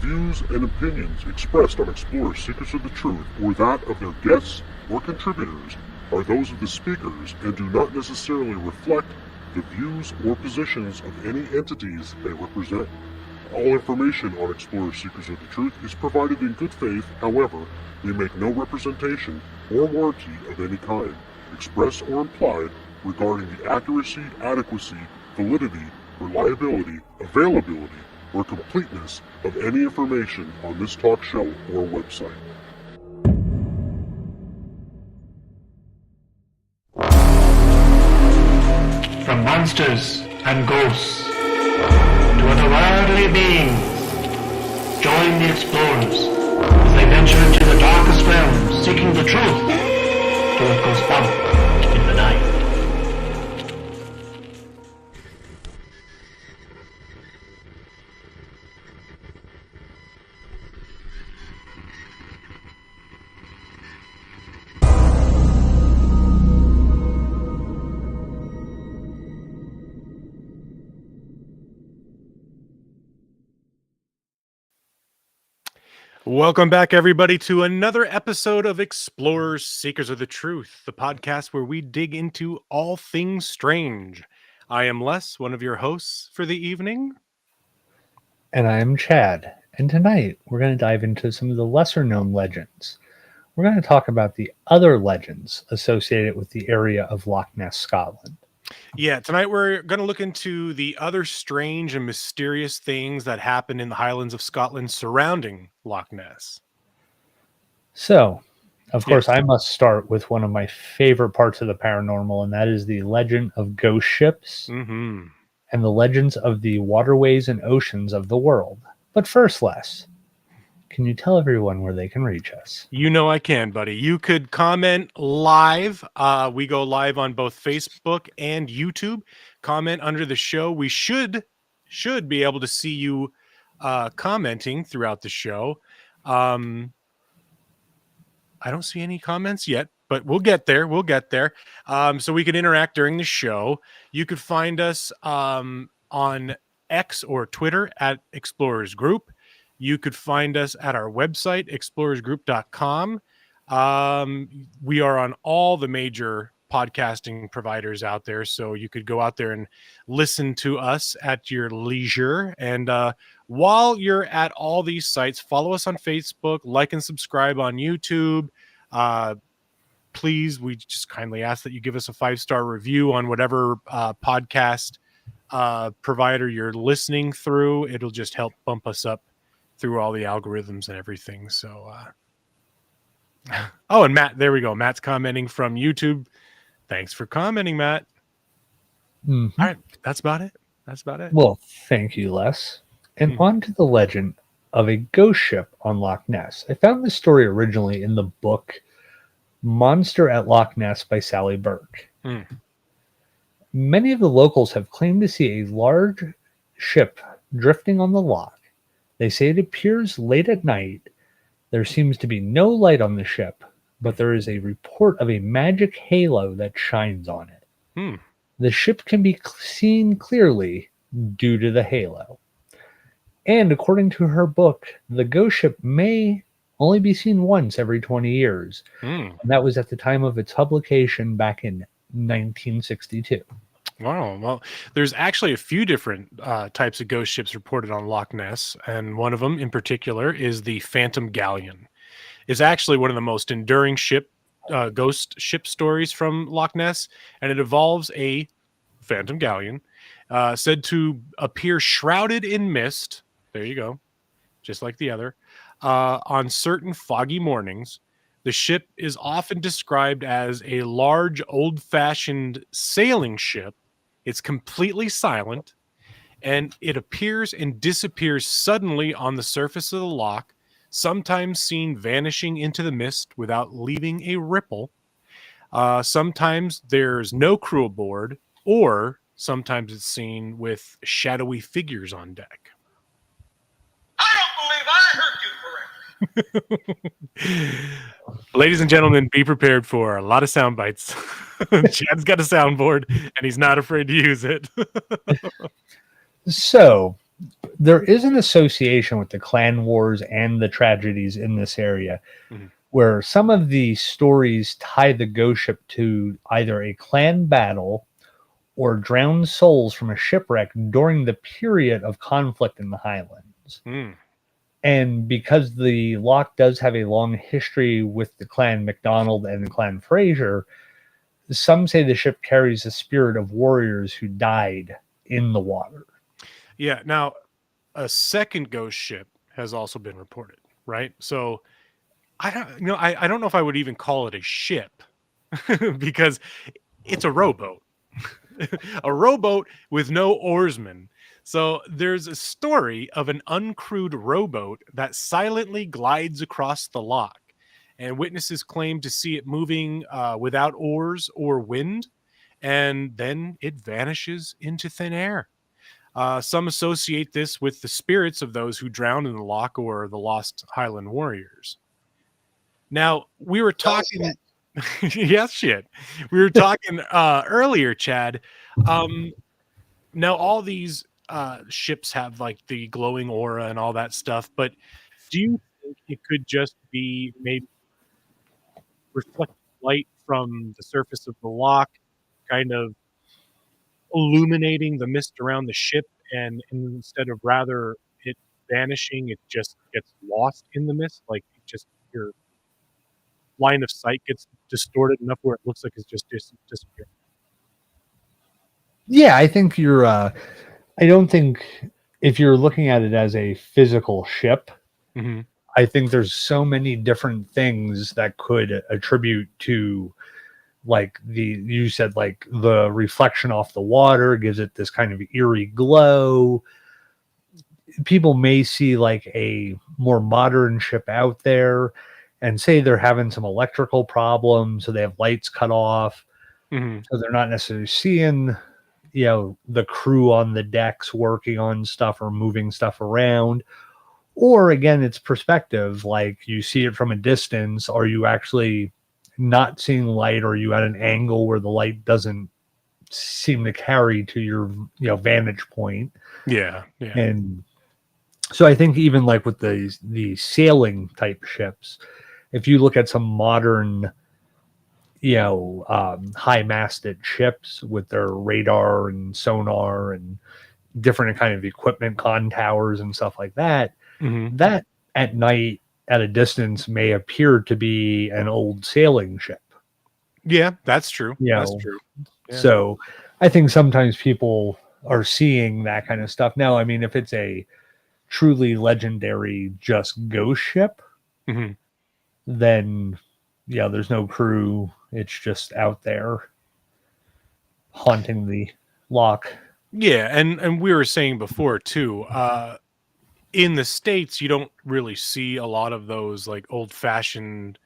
views and opinions expressed on Xplorers Seekers of the Truth or that of their guests or contributors are those of the speakers and do not necessarily reflect the views or positions of any entities they represent. All information on Xplorers Seekers of the Truth is provided in good faith. However, we make no representation or warranty of any kind, express or implied, regarding the accuracy, adequacy, validity, reliability, availability, or completeness of any information on this talk show or website. From monsters and ghosts to otherworldly beings, join the Explorers as they venture into the darkest realms, seeking the truth to what goes bump in the night. Welcome back, everybody, to another episode of Explorers Seekers of the Truth, the podcast where we dig into all things strange. I am Les, one of your hosts for the evening. And I am Chad. And tonight we're going to dive into some of the lesser known legends. We're going to talk about the other legends associated with the area of Loch Ness, Scotland. Yeah, tonight we're going to look into the other strange and mysterious things that happen in the Highlands of Scotland surrounding Loch Ness. So, of course, I must start with one of my favorite parts of the paranormal, and that is the legend of ghost ships and the legends of the waterways and oceans of the world. But first, Les, can you tell everyone where they can reach us? You know I can, buddy. You could comment live. We go live on both Facebook and YouTube. Comment under the show. We should be able to see you commenting throughout the show. I don't see any comments yet, but we'll get there. So we can interact during the show. You could find us on X or Twitter at Explorers Group. You could find us at our website, explorersgroup.com. We are on all the major podcasting providers out there, so you could go out there and listen to us at your leisure. And while you're at all these sites, follow us on Facebook, like and subscribe on YouTube. Please, we just kindly ask that you give us a 5-star review on whatever podcast provider you're listening through. It'll just help bump us up through all the algorithms and everything. So, and Matt, there we go. Matt's commenting from YouTube. Thanks for commenting, Matt. All right. That's about it. Well, thank you, Les. And on to the legend of a ghost ship on Loch Ness. I found this story originally in the book Monster at Loch Ness by Sally Burke. Many of the locals have claimed to see a large ship drifting on the loch. They say it appears late at night. There seems to be no light on the ship, but there is a report of a magic halo that shines on it. The ship can be seen clearly due to the halo. And according to her book, the ghost ship may only be seen once every 20 years. And that was at the time of its publication back in 1962. Wow. Well, there's actually a few different types of ghost ships reported on Loch Ness, and one of them in particular is the Phantom Galleon. It's actually one of the most enduring ghost ship stories from Loch Ness, and it involves a Phantom Galleon said to appear shrouded in mist. There you go. Just like the other. On certain foggy mornings. The ship is often described as a large, old-fashioned sailing ship. It's completely silent, and it appears and disappears suddenly on the surface of the loch, sometimes seen vanishing into the mist without leaving a ripple. Sometimes there's no crew aboard, or sometimes it's seen with shadowy figures on deck. I don't believe I heard you correctly. Ladies and gentlemen, be prepared for a lot of sound bites. Chad's got a soundboard, and he's not afraid to use it. So, there is an association with the clan wars and the tragedies in this area, Mhm. where some of the stories tie the ghost ship to either a clan battle or drowned souls from a shipwreck during the period of conflict in the Highlands. Mm. And because the loch does have a long history with the clan MacDonald and the clan Fraser, some say the ship carries the spirit of warriors who died in the water. Yeah. Now, a second ghost ship has also been reported, right? So I don't, I don't know if I would even call it a ship because it's a rowboat, a rowboat with no oarsmen. So there's a story of an uncrewed rowboat that silently glides across the loch, and witnesses claim to see it moving without oars or wind, and then it vanishes into thin air. Some associate this with the spirits of those who drowned in the loch or the lost Highland warriors. Now, we were talking. Yes, shit. We were talking earlier, Chad. Um, Now, all these ships have like the glowing aura and all that stuff, but do you think it could just be maybe reflected light from the surface of the loch, kind of illuminating the mist around the ship, and instead of rather it vanishing, it just gets lost in the mist? Like it just your line of sight gets distorted enough where it looks like it's just disappearing. Yeah, I think you're. I don't think if you're looking at it as a physical ship, Mm-hmm. I think there's so many different things that could attribute to, like you said, like the reflection off the water gives it this kind of eerie glow. People may see like a more modern ship out there and say they're having some electrical problems, so they have lights cut off, Mm-hmm. so they're not necessarily seeing, the crew on the decks working on stuff or moving stuff around. Or again, it's perspective. Like you see it from a distance. Are you actually not seeing light, or are you at an angle where the light doesn't seem to carry to your vantage point? Yeah, yeah. And so I think even like with the sailing type ships, if you look at some modern high masted ships with their radar and sonar and different kind of equipment, con towers and stuff like that, Mm-hmm. that at night at a distance may appear to be an old sailing ship. Yeah, that's true. You That's know, true. Yeah. so I think sometimes people are seeing that kind of stuff. Now, I mean, if it's a truly legendary just ghost ship, Mm-hmm. then there's no crew. It's just out there haunting the loch. Yeah, and we were saying before too, in the States, you don't really see a lot of those like old fashioned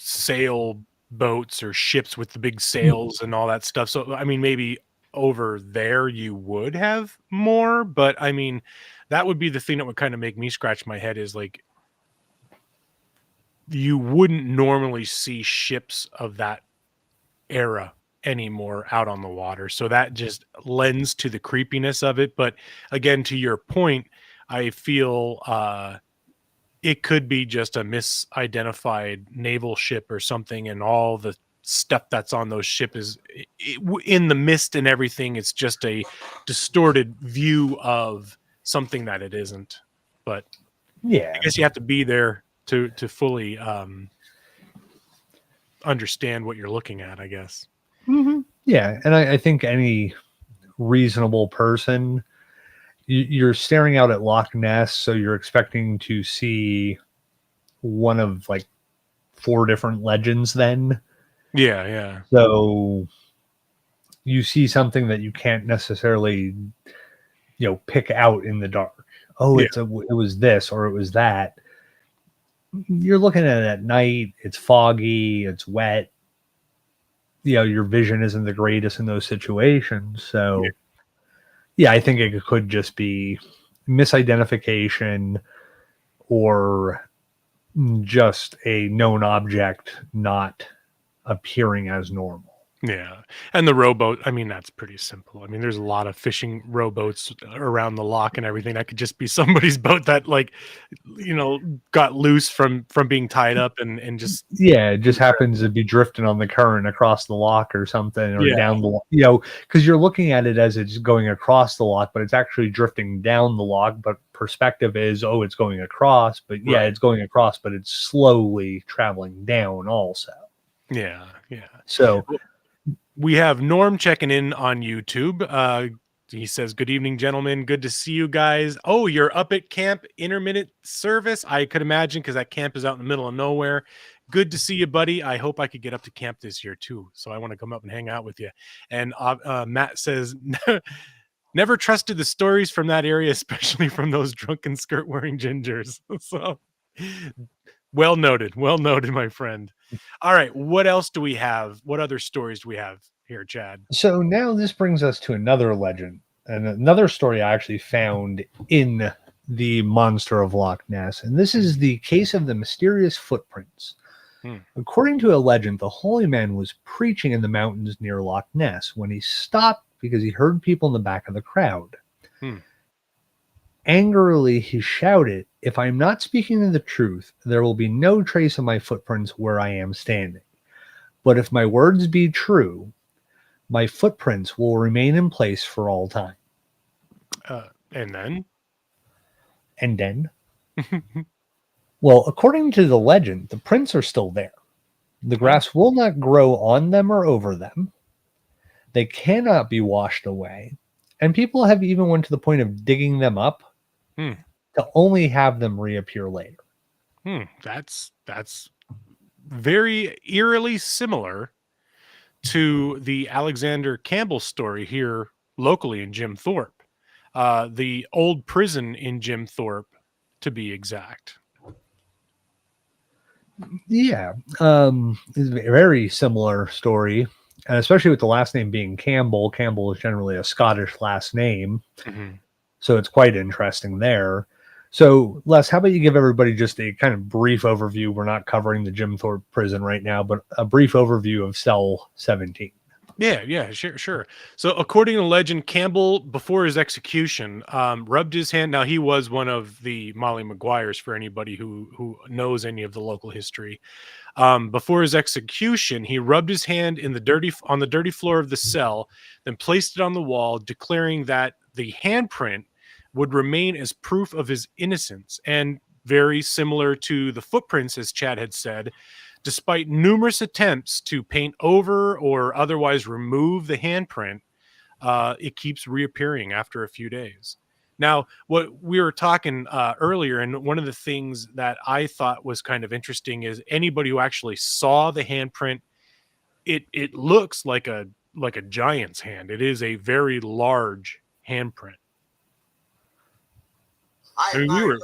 sail boats or ships with the big sails and all that stuff. So, I mean, maybe over there you would have more, but I mean, that would be the thing that would kind of make me scratch my head is like, you wouldn't normally see ships of that era anymore out on the water. So that just lends to the creepiness of it. But again, to your point, I feel it could be just a misidentified naval ship or something, and all the stuff that's on those ships is in the mist and everything. It's just a distorted view of something that it isn't. But Yeah. I guess you have to be there to fully understand what you're looking at, I guess. Mm-hmm. Yeah. And I think any reasonable person, you're staring out at Loch Ness, so you're expecting to see one of like 4 different legends then. Yeah, yeah. So you see something that you can't necessarily, pick out in the dark. Oh, Yeah. it was this or it was that. You're looking at it at night. It's foggy. It's wet. Your vision isn't the greatest in those situations. So, yeah, I think it could just be misidentification or just a known object not appearing as normal. Yeah. And the rowboat, I mean, that's pretty simple. I mean, there's a lot of fishing rowboats around the loch and everything. That could just be somebody's boat that like, got loose from being tied up and just Yeah, it just happens to be drifting on the current across the loch or something, or Yeah. down the because you're looking at it as it's going across the loch, but it's actually drifting down the loch. But perspective is, oh, it's going across, but yeah, Right. it's going across, but it's slowly traveling down also. Yeah. Yeah. So We have Norm checking in on YouTube. He says, "Good evening, gentlemen. Good to see you guys. Oh, you're up at camp intermittent service. I could imagine because that camp is out in the middle of nowhere. Good to see you, buddy. I hope I could get up to camp this year too. So I want to come up and hang out with you." And Matt says, "Never trusted the stories from that area, especially from those drunken skirt wearing gingers." So well noted, my friend. All right, what else do we have? What other stories do we have here, Chad? So now this brings us to another legend and another story I actually found in the Monster of Loch Ness. And this is the case of the mysterious footprints. According to a legend, the holy man was preaching in the mountains near Loch Ness when he stopped because he heard people in the back of the crowd. Angrily, he shouted, "If I am not speaking the truth, there will be no trace of my footprints where I am standing. But if my words be true, my footprints will remain in place for all time." And then? And then? Well, according to the legend, the prints are still there. The grass will not grow on them or over them. They cannot be washed away. And people have even went to the point of digging them up to only have them reappear later. That's very eerily similar to the Alexander Campbell story here locally in Jim Thorpe. The old prison in Jim Thorpe, to be exact. Yeah, it's a very similar story, and especially with the last name being Campbell. Campbell is generally a Scottish last name, so it's quite interesting there. So, Les, how about you give everybody just a kind of brief overview? We're not covering the Jim Thorpe prison right now, but a brief overview of Cell 17. Yeah, sure. So according to legend, Campbell, before his execution, rubbed his hand. Now, he was one of the Molly Maguires, for anybody who knows any of the local history. Before his execution, he rubbed his hand on the dirty floor of the cell, then placed it on the wall, declaring that the handprint would remain as proof of his innocence. And very similar to the footprints, as Chad had said, despite numerous attempts to paint over or otherwise remove the handprint, it keeps reappearing after a few days. Now, what we were talking earlier, and one of the things that I thought was kind of interesting is anybody who actually saw the handprint, it looks like a giant's hand. It is a very large handprint. I mean,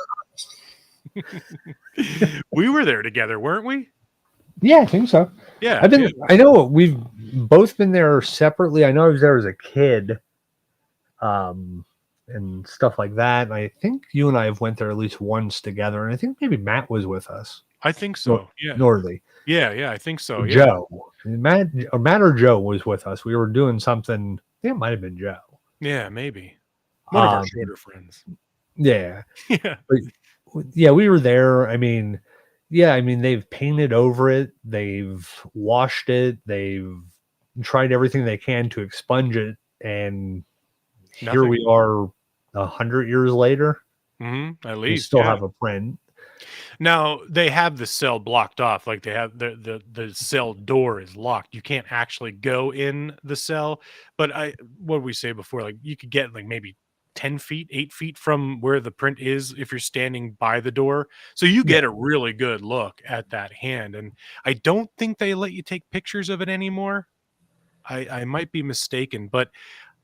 we were there together, weren't we? Yeah, I think so. Yeah, I know we've both been there separately. I know I was there as a kid, and stuff like that. And I think you and I have went there at least once together, and I think maybe Matt was with us. I think so. Yeah, Norley. Yeah, I think so. Yeah. Joe, Matt or Joe was with us. We were doing something. I think it might have been Joe. Yeah, maybe one of our shorter friends. Yeah, yeah, but, yeah. We were there. I mean, they've painted over it. They've washed it. They've tried everything they can to expunge it, and here we are 100 years later. At least we still have a print. Now they have the cell blocked off, like they have the cell door is locked. You can't actually go in the cell. But what did we say before? Like you could get like maybe 10 feet, 8 feet from where the print is if you're standing by the door. So you get a really good look at that hand. And I don't think they let you take pictures of it anymore. I might be mistaken, but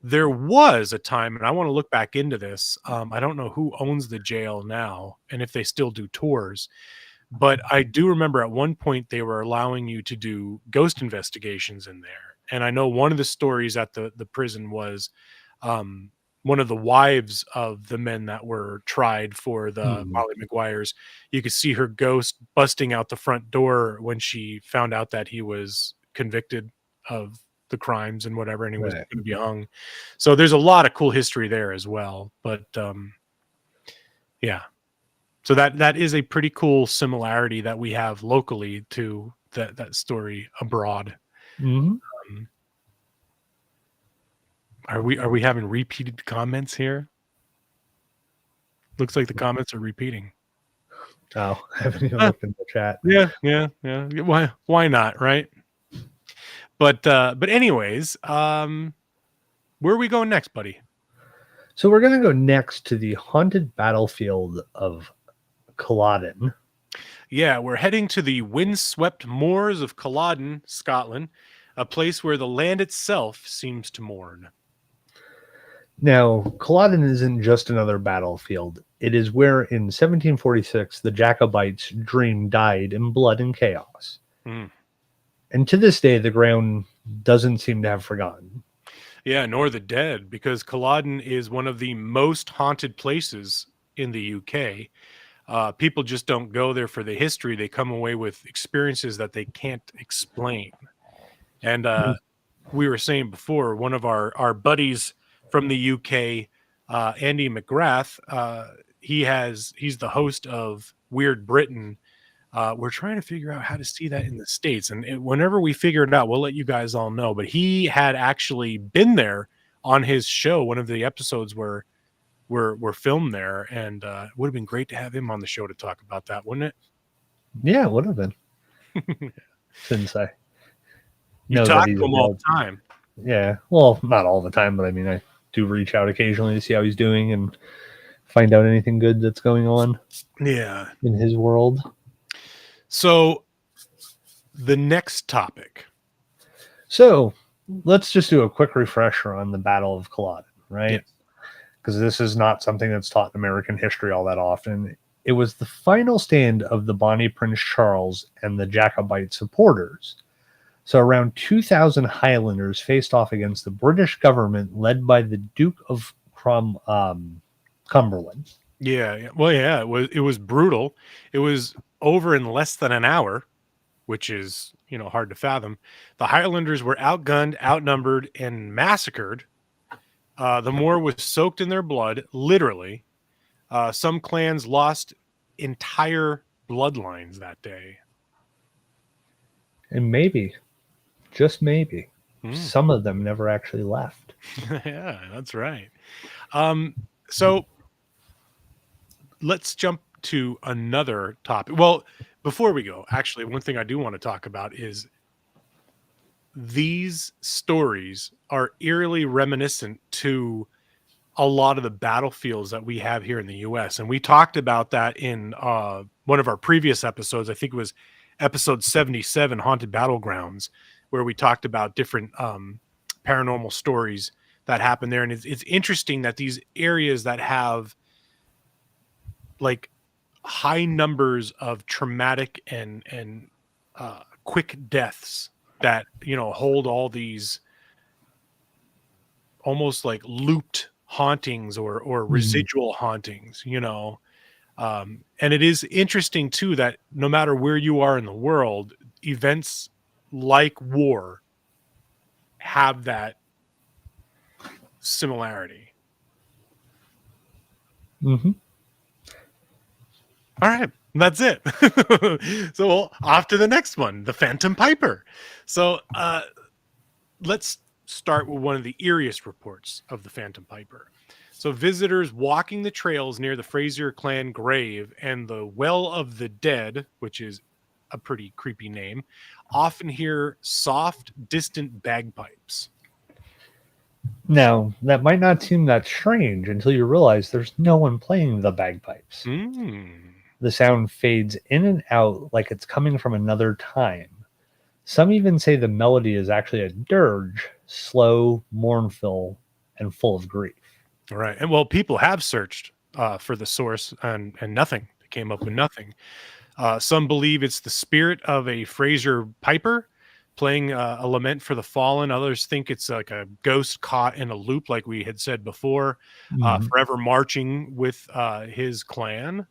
there was a time, and I want to look back into this. I don't know who owns the jail now and if they still do tours, but I do remember at one point they were allowing you to do ghost investigations in there. And I know one of the stories at the prison was one of the wives of the men that were tried for the Molly Maguires. You could see her ghost busting out the front door when she found out that he was convicted of the crimes and whatever, and he was Right. going to be hung. So there's a lot of cool history there as well. But yeah, so that is a pretty cool similarity that we have locally to that story abroad. Mhm. Um, are we having repeated comments here? Looks like the comments are repeating. Oh, I haven't even Huh. looked in the chat. Yeah. Why not, right? But anyways, where are we going next, buddy? So we're going to go next to the haunted battlefield of Culloden. Yeah, we're heading to the windswept moors of Culloden, Scotland, a place where the land itself seems to mourn. Now, Culloden isn't just another battlefield. It is where, in 1746, the Jacobites' dream died in blood and chaos. Mm. And to this day, the ground doesn't seem to have forgotten. Yeah, nor the dead, because Culloden is one of the most haunted places in the UK. People just don't go there for the history. They come away with experiences that they can't explain. And we were saying before, one of our buddies from the UK, Andy McGrath, he's the host of Weird Britain. We're trying to figure out how to see that in the States. And whenever we figure it out, we'll let you guys all know. But he had actually been there on his show. One of the episodes were filmed there, and it would have been great to have him on the show to talk about that, wouldn't it? Yeah, it would have been. Since I You know talk that to he's him all available. the time. Yeah, well, not all the time, but I mean, I do reach out occasionally to see how he's doing and find out anything good that's going on Yeah. in his world. So the next topic. So let's just do a quick refresher on the Battle of Culloden, right? Yes. Because this is not something that's taught in American history all that often. It was the final stand of the Bonnie Prince Charles and the Jacobite supporters. So around 2,000 Highlanders faced off against the British government led by the Duke of Cumberland. Yeah. Well, yeah, it was brutal. It was over in less than an hour, which is, hard to fathom. The Highlanders were outgunned, outnumbered, and massacred. The moor was soaked in their blood, literally. Some clans lost entire bloodlines that day. And maybe, just maybe, Mm. some of them never actually left. Yeah, that's right. So let's jump to another topic. Well, before we go, actually, one thing I do want to talk about is these stories are eerily reminiscent to a lot of the battlefields that we have here in the US. And we talked about that in one of our previous episodes. I think it was episode 77, Haunted Battlegrounds, where we talked about different paranormal stories that happen there. And it's interesting that these areas that have like high numbers of traumatic and quick deaths that hold all these almost like looped hauntings or residual hauntings, and it is interesting too that no matter where you are in the world, events like war have that similarity. Mm-hmm. All right, that's it. So off to the next one, the Phantom Piper. So let's start with one of the eeriest reports of the Phantom Piper. So visitors walking the trails near the Fraser clan grave and the Well of the Dead, which is a pretty creepy name, often hear soft, distant bagpipes. Now, that might not seem that strange until you realize there's no one playing the bagpipes. The sound fades in and out like it's coming from another time. Some even say the melody is actually a dirge, slow, mournful, and full of grief. All right. And well, people have searched for the source and nothing. They came up with nothing. Some believe it's the spirit of a Fraser piper playing a lament for the fallen. Others think it's like a ghost caught in a loop, like we had said before, forever marching with his clan.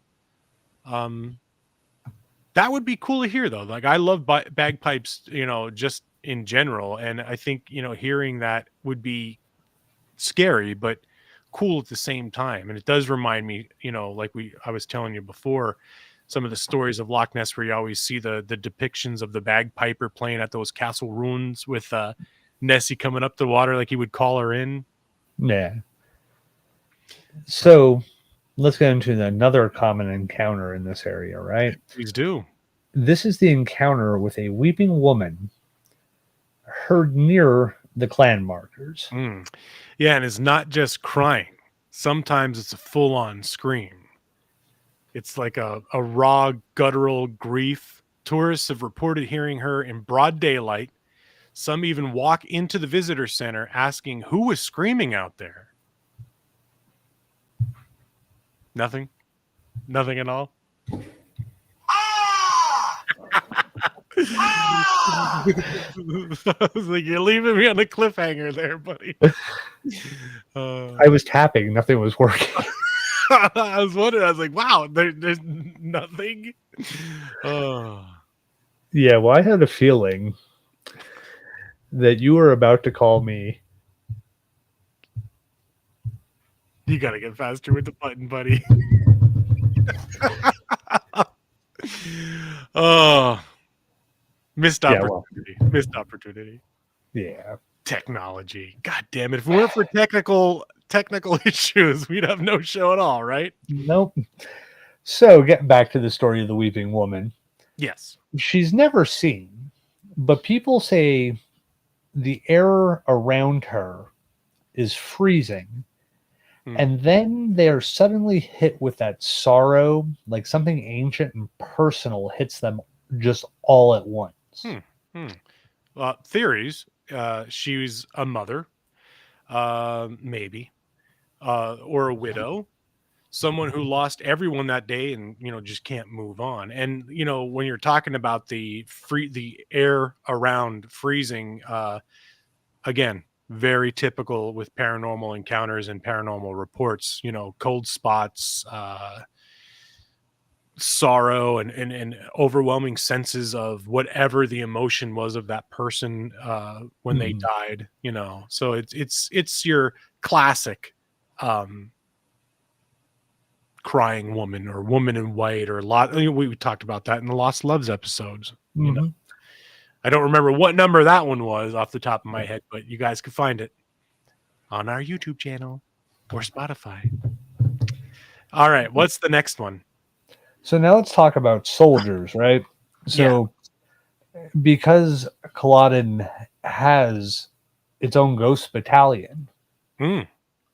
That would be cool to hear, though. Like, I love bagpipes, just in general. And I think, hearing that would be scary, but cool at the same time. And it does remind me, like I was telling you before, some of the stories of Loch Ness where you always see the depictions of the bagpiper playing at those castle ruins with Nessie coming up the water like he would call her in. Yeah. So let's get into another common encounter in this area, right? Please do. This is the encounter with a weeping woman heard near the clan markers. Yeah, and it's not just crying. Sometimes it's a full-on scream. It's like a raw, guttural grief. Tourists have reported hearing her in broad daylight. Some even walk into the visitor center asking who was screaming out there. Nothing? Nothing at all? I was like, you're leaving me on a cliffhanger there, buddy. I was tapping. Nothing was working. I was wondering. I was like, wow, there's nothing. Yeah, well, I had a feeling that you were about to call me. You got to get faster with the button, buddy. Oh, missed opportunity. Missed opportunity. Yeah. Technology. God damn it. If we weren't for technical issues, we'd have no show at all, right? Nope. So, getting back to the story of the weeping woman. Yes. She's never seen, but people say the air around her is freezing. And then they're suddenly hit with that sorrow, like something ancient and personal hits them just all at once. Theories. She's a mother, maybe, or a widow, someone who lost everyone that day and, just can't move on. And, when you're talking about the air around freezing, again, very typical with paranormal encounters and paranormal reports, cold spots, sorrow and overwhelming senses of whatever the emotion was of that person when they died, so it's your classic crying woman or woman in white or we talked about that in the Lost Loves episodes. I don't remember what number that one was off the top of my head, but you guys can find it on our YouTube channel or Spotify. All right. What's the next one? So now let's talk about soldiers, right? So because Culloden has its own ghost battalion.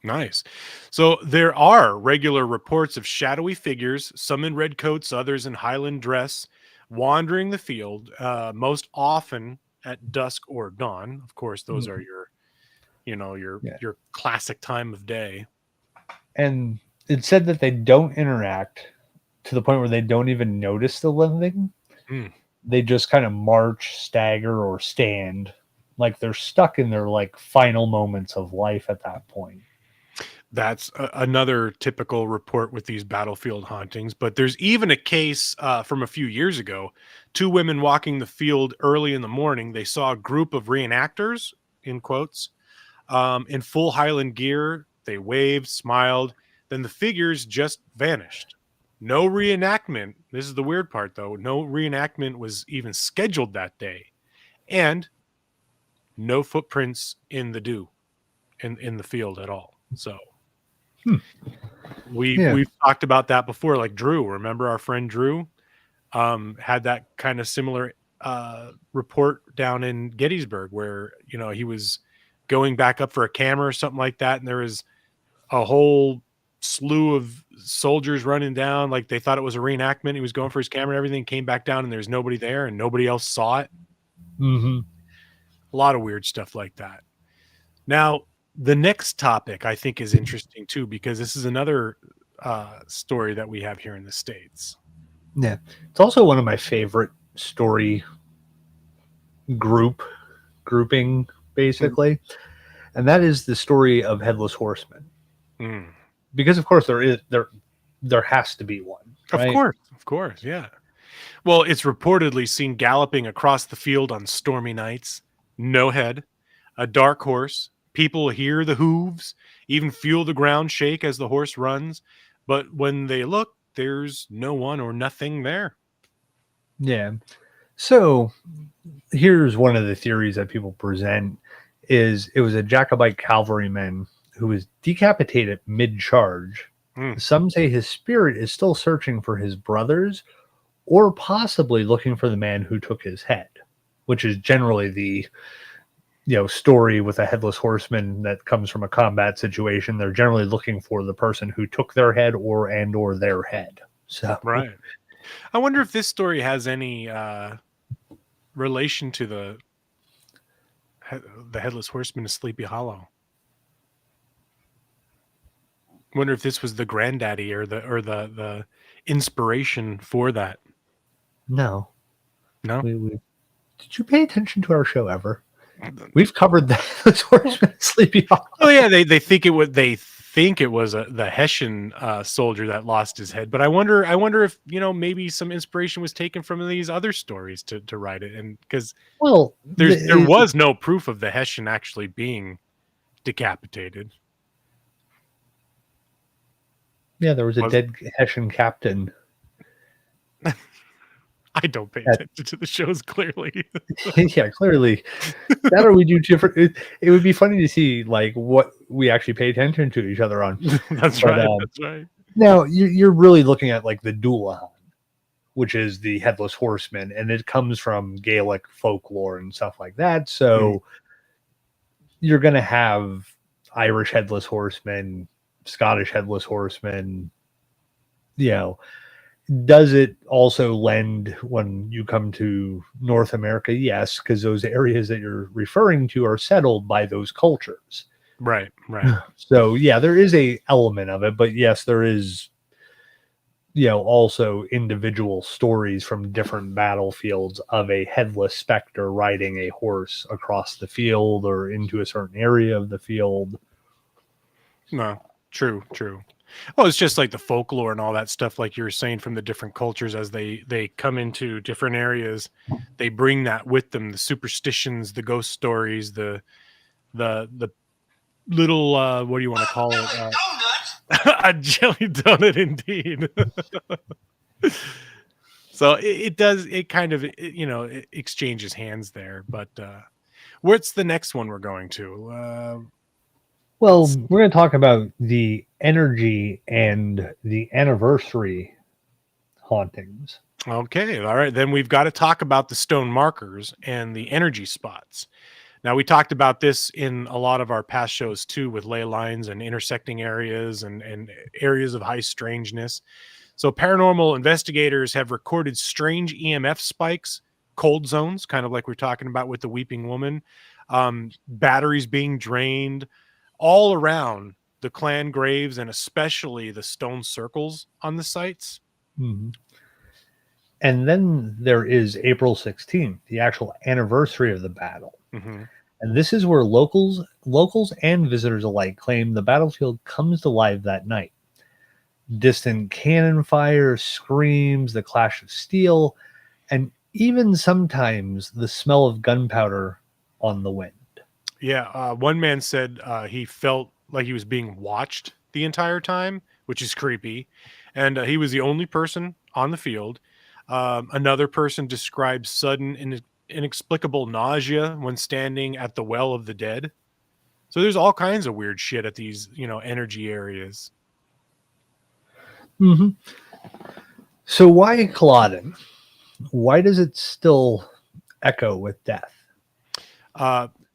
Nice. So there are regular reports of shadowy figures, some in red coats, others in Highland dress, wandering the field, most often at dusk or dawn. Of course, those are your classic time of day. And it said that they don't interact to the point where they don't even notice the living. They just kind of march, stagger, or stand like they're stuck in their final moments of life at that point. That's another typical report with these battlefield hauntings. But there's even a case from a few years ago. 2 women walking the field early in the morning. They saw a group of reenactors, in quotes, in full Highland gear. They waved, smiled. Then the figures just vanished. No reenactment. This is the weird part, though. No reenactment was even scheduled that day. And no footprints in the dew, in the field at all. So... We've talked about that before, like Drew. Remember our friend Drew had that kind of similar report down in Gettysburg where he was going back up for a camera or something like that, and there was a whole slew of soldiers running down like they thought it was a reenactment. He was going for his camera and everything, came back down and there's nobody there and nobody else saw it. A lot of weird stuff like that. Now the next topic I think is interesting too, because this is another story that we have here in the States. Yeah. It's also one of my favorite story grouping, basically. And that is the story of Headless Horseman. Because of course there has to be one. Right? Of course, yeah. Well, it's reportedly seen galloping across the field on stormy nights, no head, a dark horse. People hear the hooves, even feel the ground shake as the horse runs. But when they look, there's no one or nothing there. Yeah. So here's one of the theories that people present is it was a Jacobite cavalryman who was decapitated mid-charge. Some say his spirit is still searching for his brothers or possibly looking for the man who took his head, which is generally the story with a headless horseman that comes from a combat situation. They're generally looking for the person who took their head or their head. So Right. I wonder if this story has any relation to the headless horseman of Sleepy Hollow. Wonder if this was the granddaddy or the inspiration for that. No. We did you pay attention to our show ever? We've covered the headless horseman of Sleepy Hollow. Oh yeah, they think it was the Hessian soldier that lost his head, but I wonder if maybe some inspiration was taken from these other stories to write it, and because there was no proof of the Hessian actually being decapitated. Yeah, there was a dead Hessian captain. I don't pay attention to the shows, clearly. Yeah, clearly. That or we do different. It would be funny to see like what we actually pay attention to each other on. That's right. That's right. Now you're really looking at like the Dullahan, which is the headless horseman, and it comes from Gaelic folklore and stuff like that. So you're going to have Irish headless horsemen, Scottish headless horsemen. Does it also lend when you come to North America? Yes, because those areas that you're referring to are settled by those cultures. Right. So yeah, there is a element of it, but yes, there is also individual stories from different battlefields of a headless specter riding a horse across the field or into a certain area of the field. No, true. Well, it's just like the folklore and all that stuff, like you were saying, from the different cultures as they come into different areas, they bring that with them, the superstitions, the ghost stories, the little what do you want to call it? A jelly donut, indeed. So it does. It kind of it exchanges hands there. But what's the next one we're going to? Well, we're going to talk about the energy and the anniversary hauntings. Okay, all right. Then we've got to talk about the stone markers and the energy spots. Now, we talked about this in a lot of our past shows too, with ley lines and intersecting areas and areas of high strangeness. So paranormal investigators have recorded strange EMF spikes, cold zones, kind of like we're talking about with the Weeping Woman, batteries being drained, all around the clan graves and especially the stone circles on the sites. Mm-hmm. And then there is April 16th, the actual anniversary of the battle. Mm-hmm. And this is where locals and visitors alike claim the battlefield comes to life that night. Distant cannon fire, screams, the clash of steel, and even sometimes the smell of gunpowder on the wind. Yeah, one man said he felt like he was being watched the entire time, which is creepy. And he was the only person on the field. Another person described sudden inexplicable nausea when standing at the Well of the Dead. So there's all kinds of weird shit at these, energy areas. Mm-hmm. So why Culloden? Why does it still echo with death?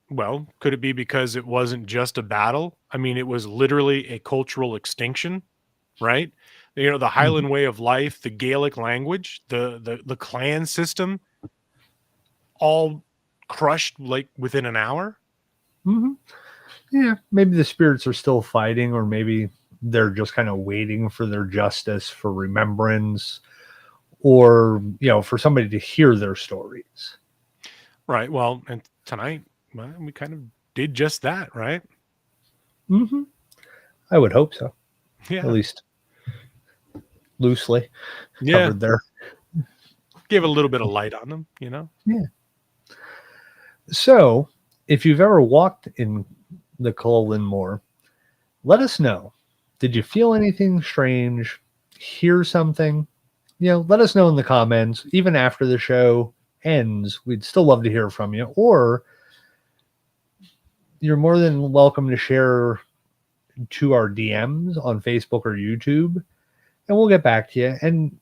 Well, could it be because it wasn't just a battle? I mean, it was literally a cultural extinction, right? The Highland way of life, the Gaelic language, the clan system, all crushed like within an hour. Mm-hmm. Yeah, maybe the spirits are still fighting, or maybe they're just kind of waiting for their justice, for remembrance, or for somebody to hear their stories. Right. Well, and tonight, we kind of did just that, right? Mm-hmm. I would hope so. Yeah. At least loosely covered there. Give a little bit of light on them, Yeah. So, if you've ever walked in the Cullen Moor, let us know. Did you feel anything strange? Hear something? Let us know in the comments. Even after the show ends, we'd still love to hear from you. Or you're more than welcome to share to our DMs on Facebook or YouTube, and we'll get back to you. And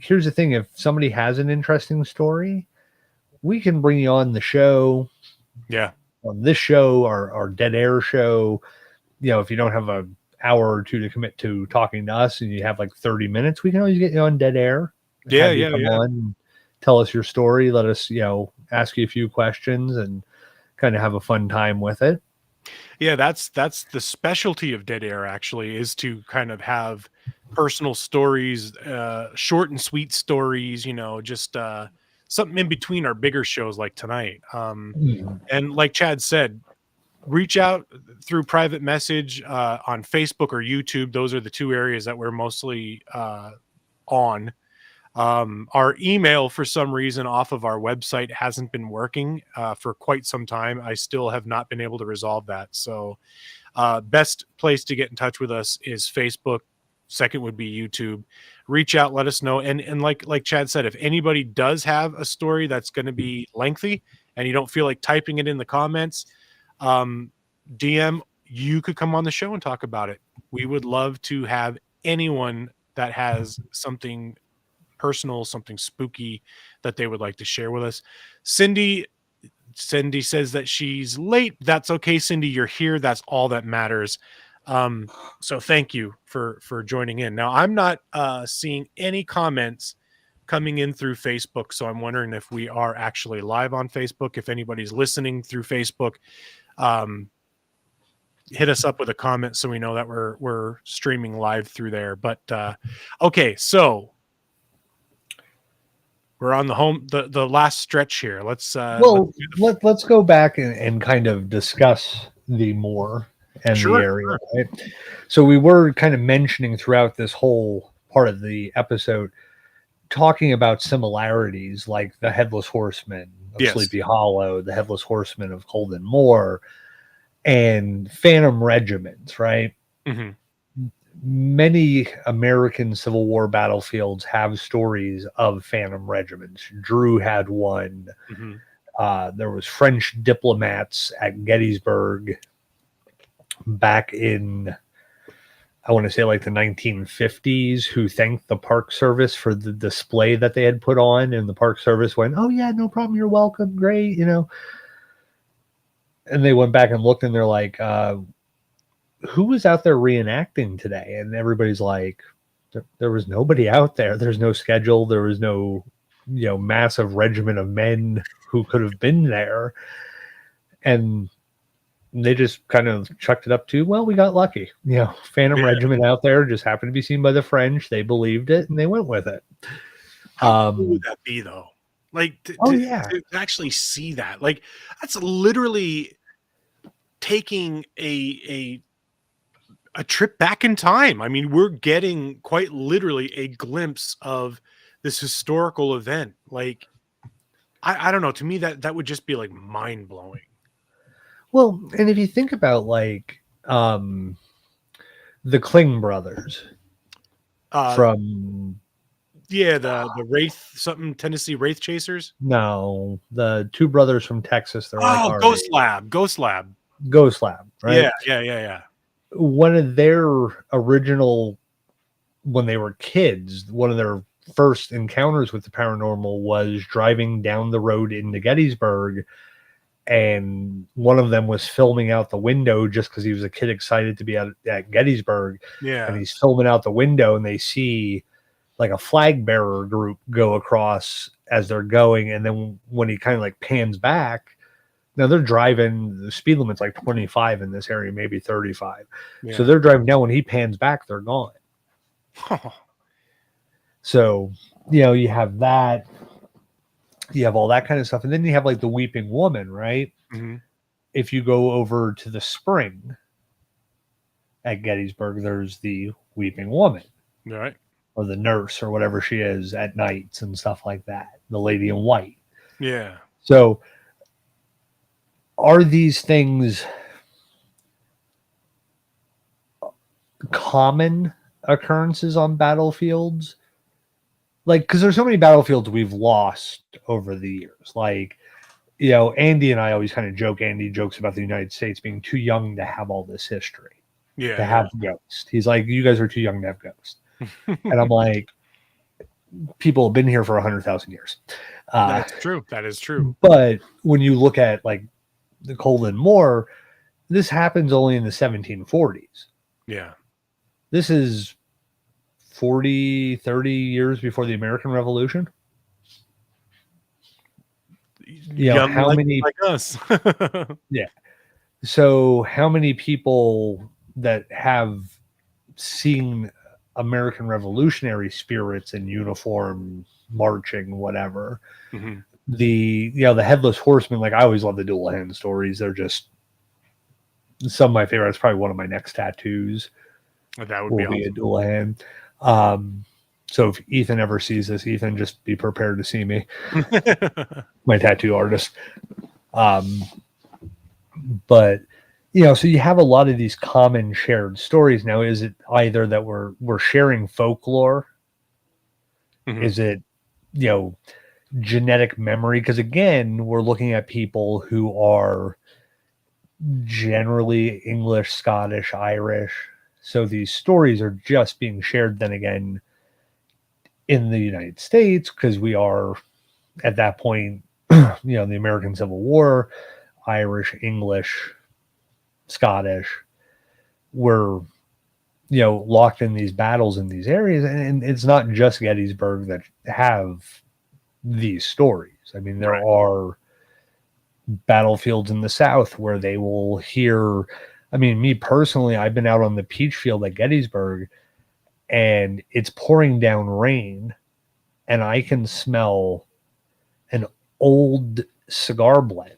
here's the thing: if somebody has an interesting story, we can bring you on the show. Yeah. On this show, our Dead Air show. If you don't have an hour or two to commit to talking to us and you have 30 minutes, we can always get you on Dead Air. Yeah, Have you come on, tell us your story. Let us, ask you a few questions and kind of have a fun time with it. Yeah, that's the specialty of Dead Air, actually, is to kind of have personal stories, short and sweet stories, just something in between our bigger shows like tonight. And like Chad said, reach out through private message on Facebook or YouTube. Those are the two areas that we're mostly on. Our email, for some reason, off of our website hasn't been working for quite some time. I still have not been able to resolve that. So best place to get in touch with us is Facebook. Second would be YouTube. Reach out, let us know. And like Chad said, if anybody does have a story that's going to be lengthy and you don't feel like typing it in the comments, DM, you could come on the show and talk about it. We would love to have anyone that has something personal, something spooky that they would like to share with us. Cindy says that she's late. That's okay, Cindy. You're here. That's all that matters. So thank you for joining in. Now, I'm not seeing any comments coming in through Facebook, so I'm wondering if we are actually live on Facebook. If anybody's listening through Facebook, hit us up with a comment so we know that we're streaming live through there. But okay, so we're on the last stretch here. Let's go back and kind of discuss the moor and the area. Sure. Right? So we were kind of mentioning throughout this whole part of the episode, talking about similarities like the Headless Horseman of Sleepy Hollow, the Headless Horseman of Cullen Moor, and Phantom Regiments, right? Mm-hmm. Many American Civil War battlefields have stories of Phantom Regiments. Drew had one. Mm-hmm. There was French diplomats at Gettysburg back in, I want to say the 1950s, who thanked the Park Service for the display that they had put on, and the Park Service went, "Oh yeah, no problem, you're welcome, great," And they went back and looked, and they're like, who was out there reenacting today? And everybody's like, there was nobody out there. There's no schedule. There was no, massive regiment of men who could have been there. And they just kind of chucked it up to, well, we got lucky. Phantom Regiment out there just happened to be seen by the French. They believed it and they went with it. How cool would that be, though? To actually see that. That's literally taking a trip back in time. I mean, we're getting quite literally a glimpse of this historical event. I don't know. To me, that would just be mind blowing. Well, and if you think about the Kling brothers from the Wraith Tennessee Wraith Chasers. No, the two brothers from Texas. They're Ghost Lab, right? Yeah. One of their original, when they were kids, one of their first encounters with the paranormal was driving down the road into Gettysburg, and one of them was filming out the window just because he was a kid excited to be at Gettysburg. Yeah. And he's filming out the window, and they see a flag bearer group go across as they're going, and then when he kind of pans back, now they're driving, the speed limit's 25 in this area, maybe 35. Yeah. So they're driving down. When he pans back, they're gone. So, you have that. You have all that kind of stuff. And then you have the Weeping Woman, right? Mm-hmm. If you go over to the spring at Gettysburg, there's the Weeping Woman. Right. Or the nurse or whatever she is at nights and stuff like that. The lady in white. Yeah. So are these things common occurrences on battlefields? Like, because there's so many battlefields we've lost over the years. Like, Andy and I always kind of joke. Andy jokes about the United States being too young to have all this history, to have Ghost. He's like, you guys are too young to have Ghost. And I'm like, people have been here for 100,000 years. That's true. That is true. But when you look at like the Cold War, this happens only in the 1740s. Yeah. This is 40, 30 years before the American Revolution. Young, how many like us? Yeah. So how many people that have seen American revolutionary spirits in uniform, marching, whatever? Mm-hmm. The headless horseman, like I always love the dual hand stories. They're just some of my favorites. Probably one of my next tattoos. That would be awesome. A dual hand. So if Ethan ever sees this, Ethan, just be prepared to see me. My tattoo artist. But so you have a lot of these common shared stories. Now, is it either that we're sharing folklore? Mm-hmm. Is it genetic memory? Because again, we're looking at people who are generally English, Scottish, Irish. So these stories are just being shared then again in the United States, because we are at that point, the American Civil War, Irish, English, Scottish, we're locked in these battles in these areas. And it's not just Gettysburg that have these stories. I mean, there are battlefields in the South where they will hear. I mean, me personally, I've been out on the peach field at Gettysburg, and it's pouring down rain, and I can smell an old cigar blend.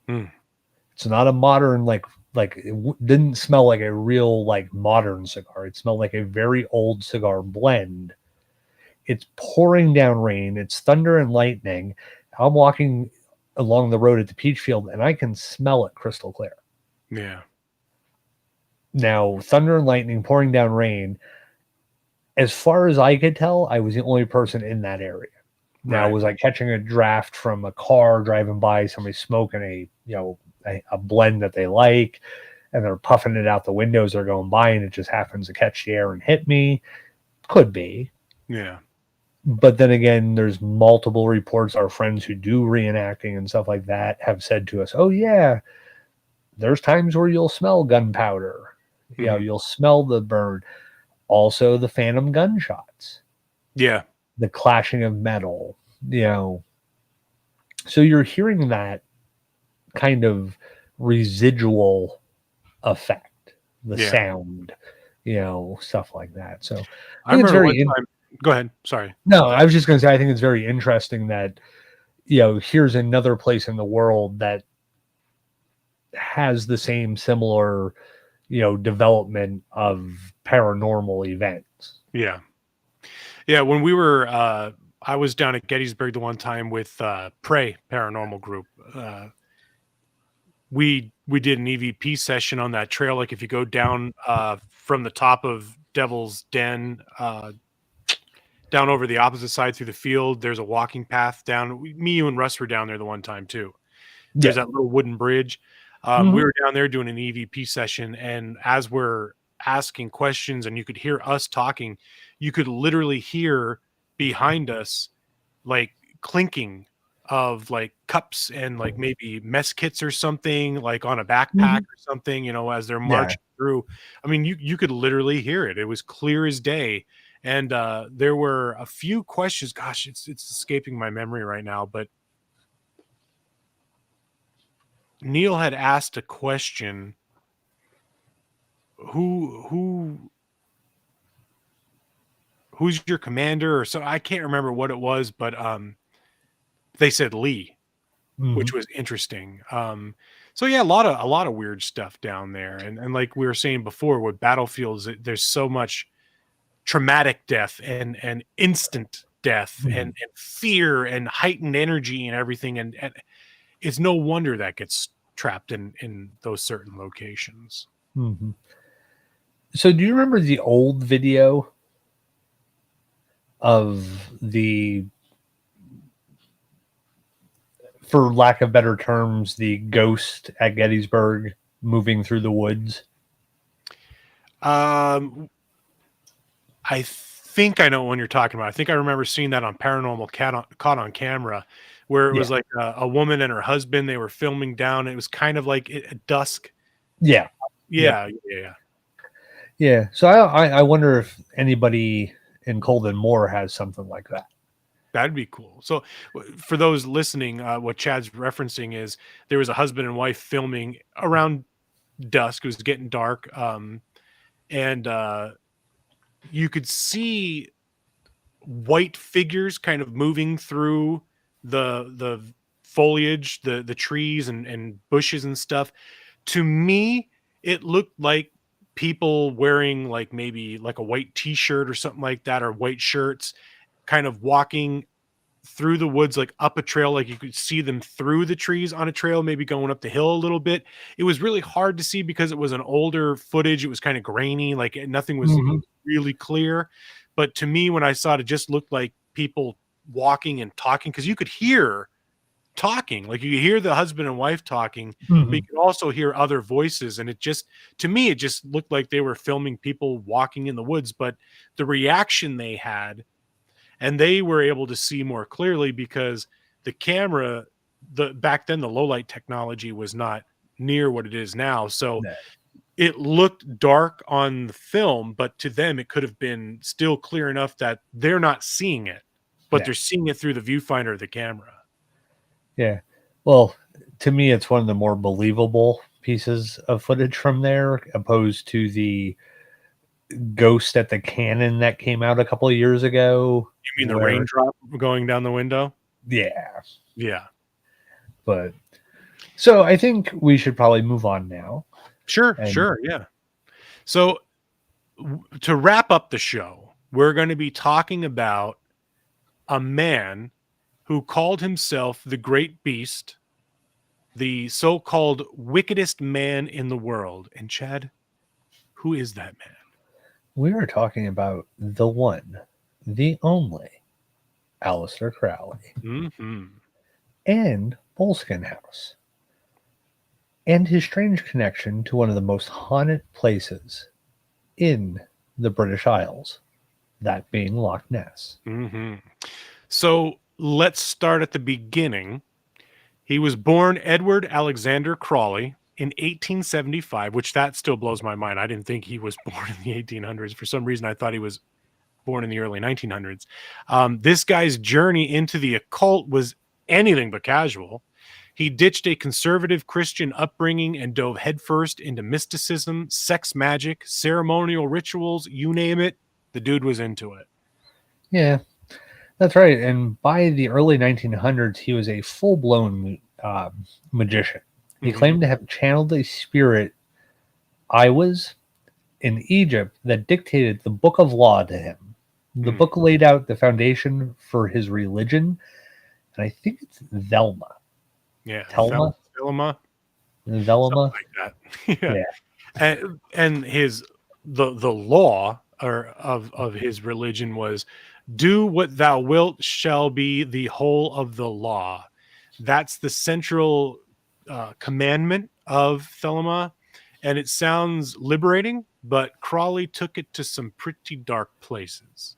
It's not a modern, like it didn't smell like a real, like, modern cigar. It smelled like a very old cigar blend. It's pouring down rain. It's thunder and lightning. I'm walking along the road at the peach field, and I can smell it crystal clear. Yeah. Now, thunder and lightning, pouring down rain. As far as I could tell, I was the only person in that area. Now, was I catching a draft from a car driving by, somebody smoking a blend that they like, and they're puffing it out the windows, they're going by, and it just happens to catch the air and hit me? Could be. Yeah. But then again, there's multiple reports. Our friends who do reenacting and stuff like that have said to us, oh yeah, there's times where you'll smell gunpowder. You'll smell the burn. Also, the phantom gunshots. Yeah. The clashing of metal. So you're hearing that kind of residual effect, the sound, stuff like that. So I remember one time. Go ahead. Sorry. No, I was just going to say, I think it's very interesting that, here's another place in the world that has the same similar, development of paranormal events. Yeah. Yeah. When we were, I was down at Gettysburg the one time with Prey Paranormal Group. We did an EVP session on that trail. Like if you go down from the top of Devil's Den, down over the opposite side through the field, there's a walking path down. Me, you, and Russ were down there the one time too. There's that little wooden bridge. We were down there doing an EVP session, and as we're asking questions and you could hear us talking, you could literally hear behind us like clinking of like cups and like maybe mess kits or something, like on a backpack or something, as they're marching through. I mean, you could literally hear it. It was clear as day. And there were a few questions. Gosh, it's escaping my memory right now, but Neil had asked a question. Who's your commander? Or so I can't remember what it was, but they said Lee, which was interesting. So yeah, a lot of weird stuff down there. And like we were saying before, with battlefields, there's so much traumatic death and instant death and fear and heightened energy and everything. And it's no wonder that gets trapped in those certain locations. Mm-hmm. So do you remember the old video of the, for lack of better terms, the ghost at Gettysburg moving through the woods? I think I know what you're talking about. I think I remember seeing that on Paranormal Caught on Camera, where it was like a woman and her husband. They were filming down. It was kind of like at dusk. Yeah. Yeah. Yeah. So I wonder if anybody in Colvin Moore has something like that. That'd be cool. So for those listening, what Chad's referencing is there was a husband and wife filming around dusk. It was getting dark. And you could see white figures kind of moving through the foliage, the trees and bushes and stuff. To me, it looked like people wearing like maybe like a white t-shirt or something like that, or white shirts, kind of walking through the woods, like up a trail, like you could see them through the trees on a trail, maybe going up the hill a little bit. It was really hard to see because it was an older footage. It was kind of grainy, like nothing was really clear. But to me, when I saw it, it just looked like people walking and talking, because you could hear talking, like you could hear the husband and wife talking, but you could also hear other voices. And it just, to me, it just looked like they were filming people walking in the woods. But the reaction they had, and they were able to see more clearly because the camera, back then the low light technology was not near what it is now. So it looked dark on the film, but to them it could have been still clear enough that they're not seeing it, but they're seeing it through the viewfinder of the camera. Yeah. Well, to me, it's one of the more believable pieces of footage from there, opposed to the ghost at the cannon that came out a couple of years ago. You mean the raindrop going down the window? Yeah. But so I think we should probably move on now. Sure. Yeah. So to wrap up the show, we're going to be talking about a man who called himself the Great Beast, the so-called wickedest man in the world. And Chad, who is that man? We are talking about the one, the only, Aleister Crowley, and Boleskine House, and his strange connection to one of the most haunted places in the British Isles, that being Loch Ness. So let's start at the beginning. He was born Edward Alexander Crawley in 1875, which that still blows my mind. I didn't think he was born in the 1800s. For some reason, I thought he was born in the early 1900s. This guy's journey into the occult was anything but casual. He ditched a conservative Christian upbringing and dove headfirst into mysticism, sex magic, ceremonial rituals, you name it. The dude was into it. Yeah, that's right. And by the early 1900s, he was a full-blown magician. He claimed to have channeled a spirit, Iwas, in Egypt that dictated the Book of Law to him. The book laid out the foundation for his religion, and I think it's Velma. Yeah, Velma. Something like that. Yeah. And his the law of his religion was, do what thou wilt shall be the whole of the law. That's the central commandment of Thelema, and it sounds liberating, but Crawley took it to some pretty dark places.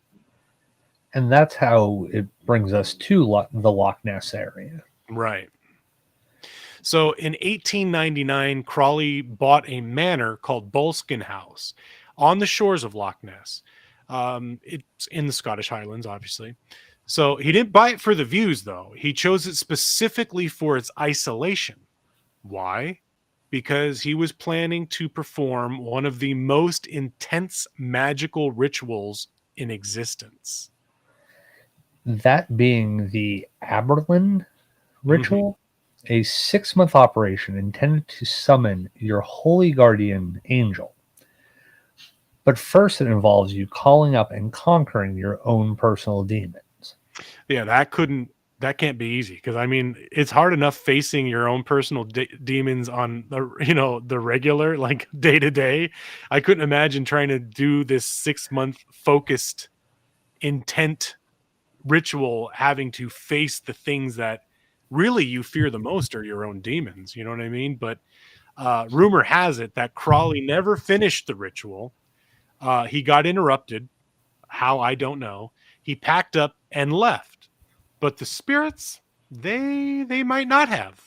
And that's how it brings us to the Loch Ness area. Right. So in 1899, Crawley bought a manor called Boleskine House on the shores of Loch Ness. It's in the Scottish Highlands, obviously. So he didn't buy it for the views, though. He chose it specifically for its isolation. Why? Because he was planning to perform one of the most intense magical rituals in existence. That being the Aberlin ritual, a 6-month operation intended to summon your holy guardian angel. But first it involves you calling up and conquering your own personal demons. Yeah, that couldn't That can't be easy because I mean it's hard enough facing your own personal demons on the the regular like day to day. I couldn't imagine trying to do this 6-month focused intent ritual having to face the things that really you fear the most are your own demons. You know what I mean? But rumor has it that Crawley never finished the ritual. He got interrupted. How, I don't know. He packed up and left. But the spirits, they might not have.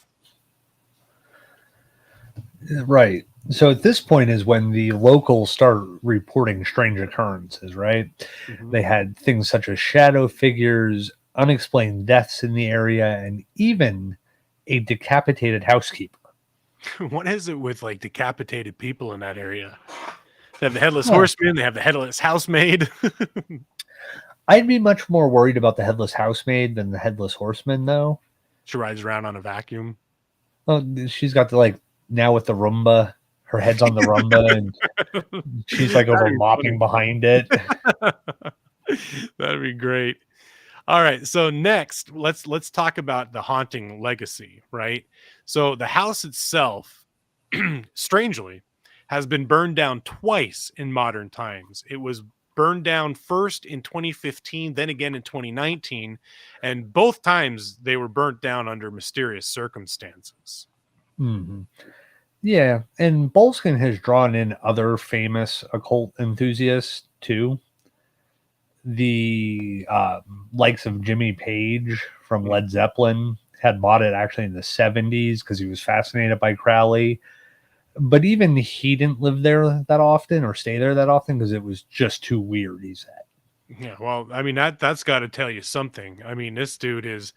Right. So at this point is when the locals start reporting strange occurrences, right? Mhm. They had things such as shadow figures, unexplained deaths in the area, and even a decapitated housekeeper. What is it with like decapitated people in that area? They have the headless Well, horseman. They have the headless housemaid. I'd be much more worried about the headless housemaid than the headless horseman, though. She rides around on a vacuum. Well, she's got the now with the Roomba, her head's on the Roomba, and she's like over mopping behind it. That'd be great. All right, so next, let's talk about the haunting legacy, right? So the house itself, strangely, has been burned down twice in modern times. It was burned down first in 2015, then again in 2019, and both times they were burnt down under mysterious circumstances. Mm-hmm. Yeah, and Boleskine has drawn in other famous occult enthusiasts too. The likes of Jimmy Page from Led Zeppelin had bought it actually in the 70s because he was fascinated by Crowley. But even he didn't live there that often or stay there that often because it was just too weird, he said. Yeah, well, I mean, that's got to tell you something. I mean, this dude is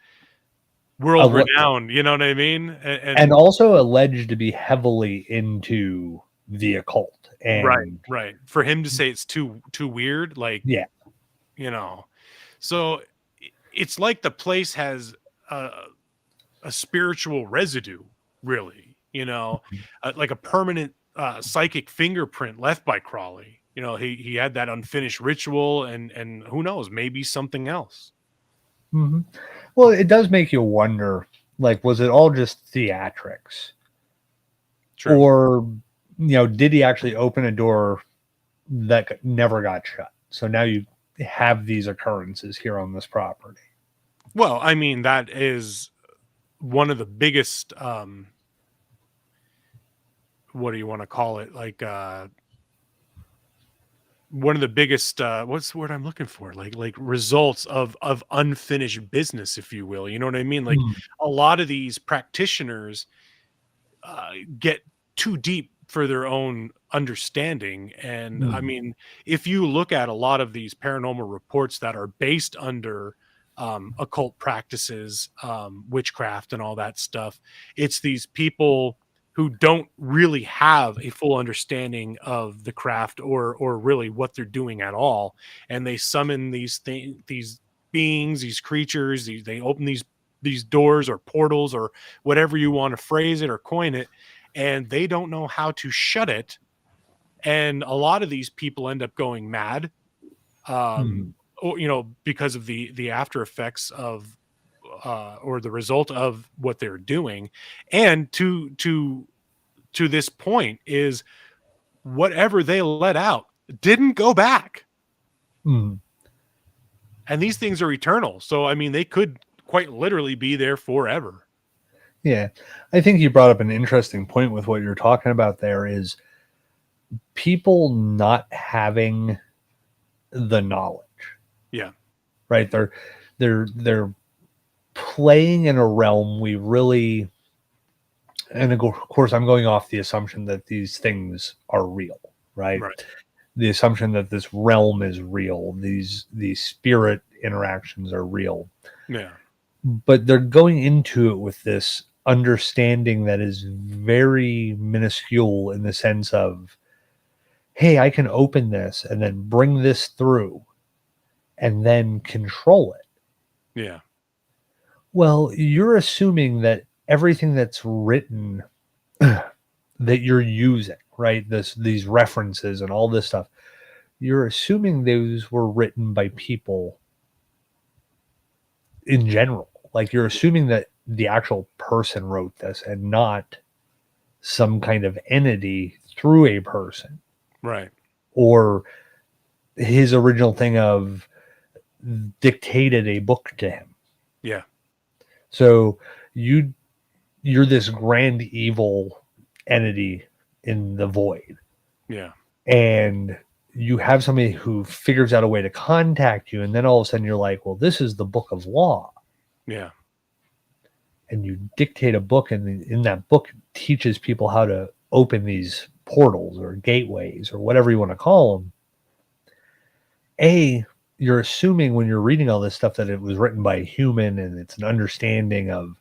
world renowned, you know what I mean? And also alleged to be heavily into the occult. And right. For him to say it's too weird, like, yeah, so it's like the place has a spiritual residue, really, like a permanent psychic fingerprint left by Crawley. He had that unfinished ritual, and who knows, maybe something else. Mm-hmm. Well, it does make you wonder, was it all just theatrics? True. Or, did he actually open a door that never got shut? So now you have these occurrences here on this property. Well, I mean, that is one of the biggest, what do you want to call it? Like, one of the biggest, what's the word I'm looking for? Like results of unfinished business, if you will. You know what I mean? Like a lot of these practitioners get too deep for their own understanding. And I mean, if you look at a lot of these paranormal reports that are based under occult practices, witchcraft and all that stuff, it's these people who don't really have a full understanding of the craft or really what they're doing at all. And they summon these beings, these creatures, they open these doors or portals or whatever you want to phrase it or coin it, and they don't know how to shut it. And a lot of these people end up going mad, or, because of the after effects of or the result of what they're doing. And to this point is whatever they let out didn't go back. And these things are eternal. So, I mean, they could quite literally be there forever. Yeah. I think you brought up an interesting point with what you're talking about there is people not having the knowledge. Yeah. Right. They're playing in a realm we really, and of course I'm going off the assumption that these things are real, right? The assumption that this realm is real, these spirit interactions are real. Yeah. But they're going into it with this understanding that is very minuscule in the sense of, hey, I can open this and then bring this through and then control it. Yeah. Well, you're assuming that everything that's written that you're using, right? These references and all this stuff, you're assuming those were written by people in general, Like, you're assuming that the actual person wrote this and not some kind of entity through a person, Right. or his original thing of dictated a book to him. Yeah. So you're this grand evil entity in the void, Yeah. and you have somebody who figures out a way to contact you, and then all of a sudden you're like, well, this is the book of law. Yeah. And you dictate a book, and in that book it teaches people how to open these portals or gateways or whatever you want to call them. You're assuming when you're reading all this stuff that it was written by a human, and it's an understanding of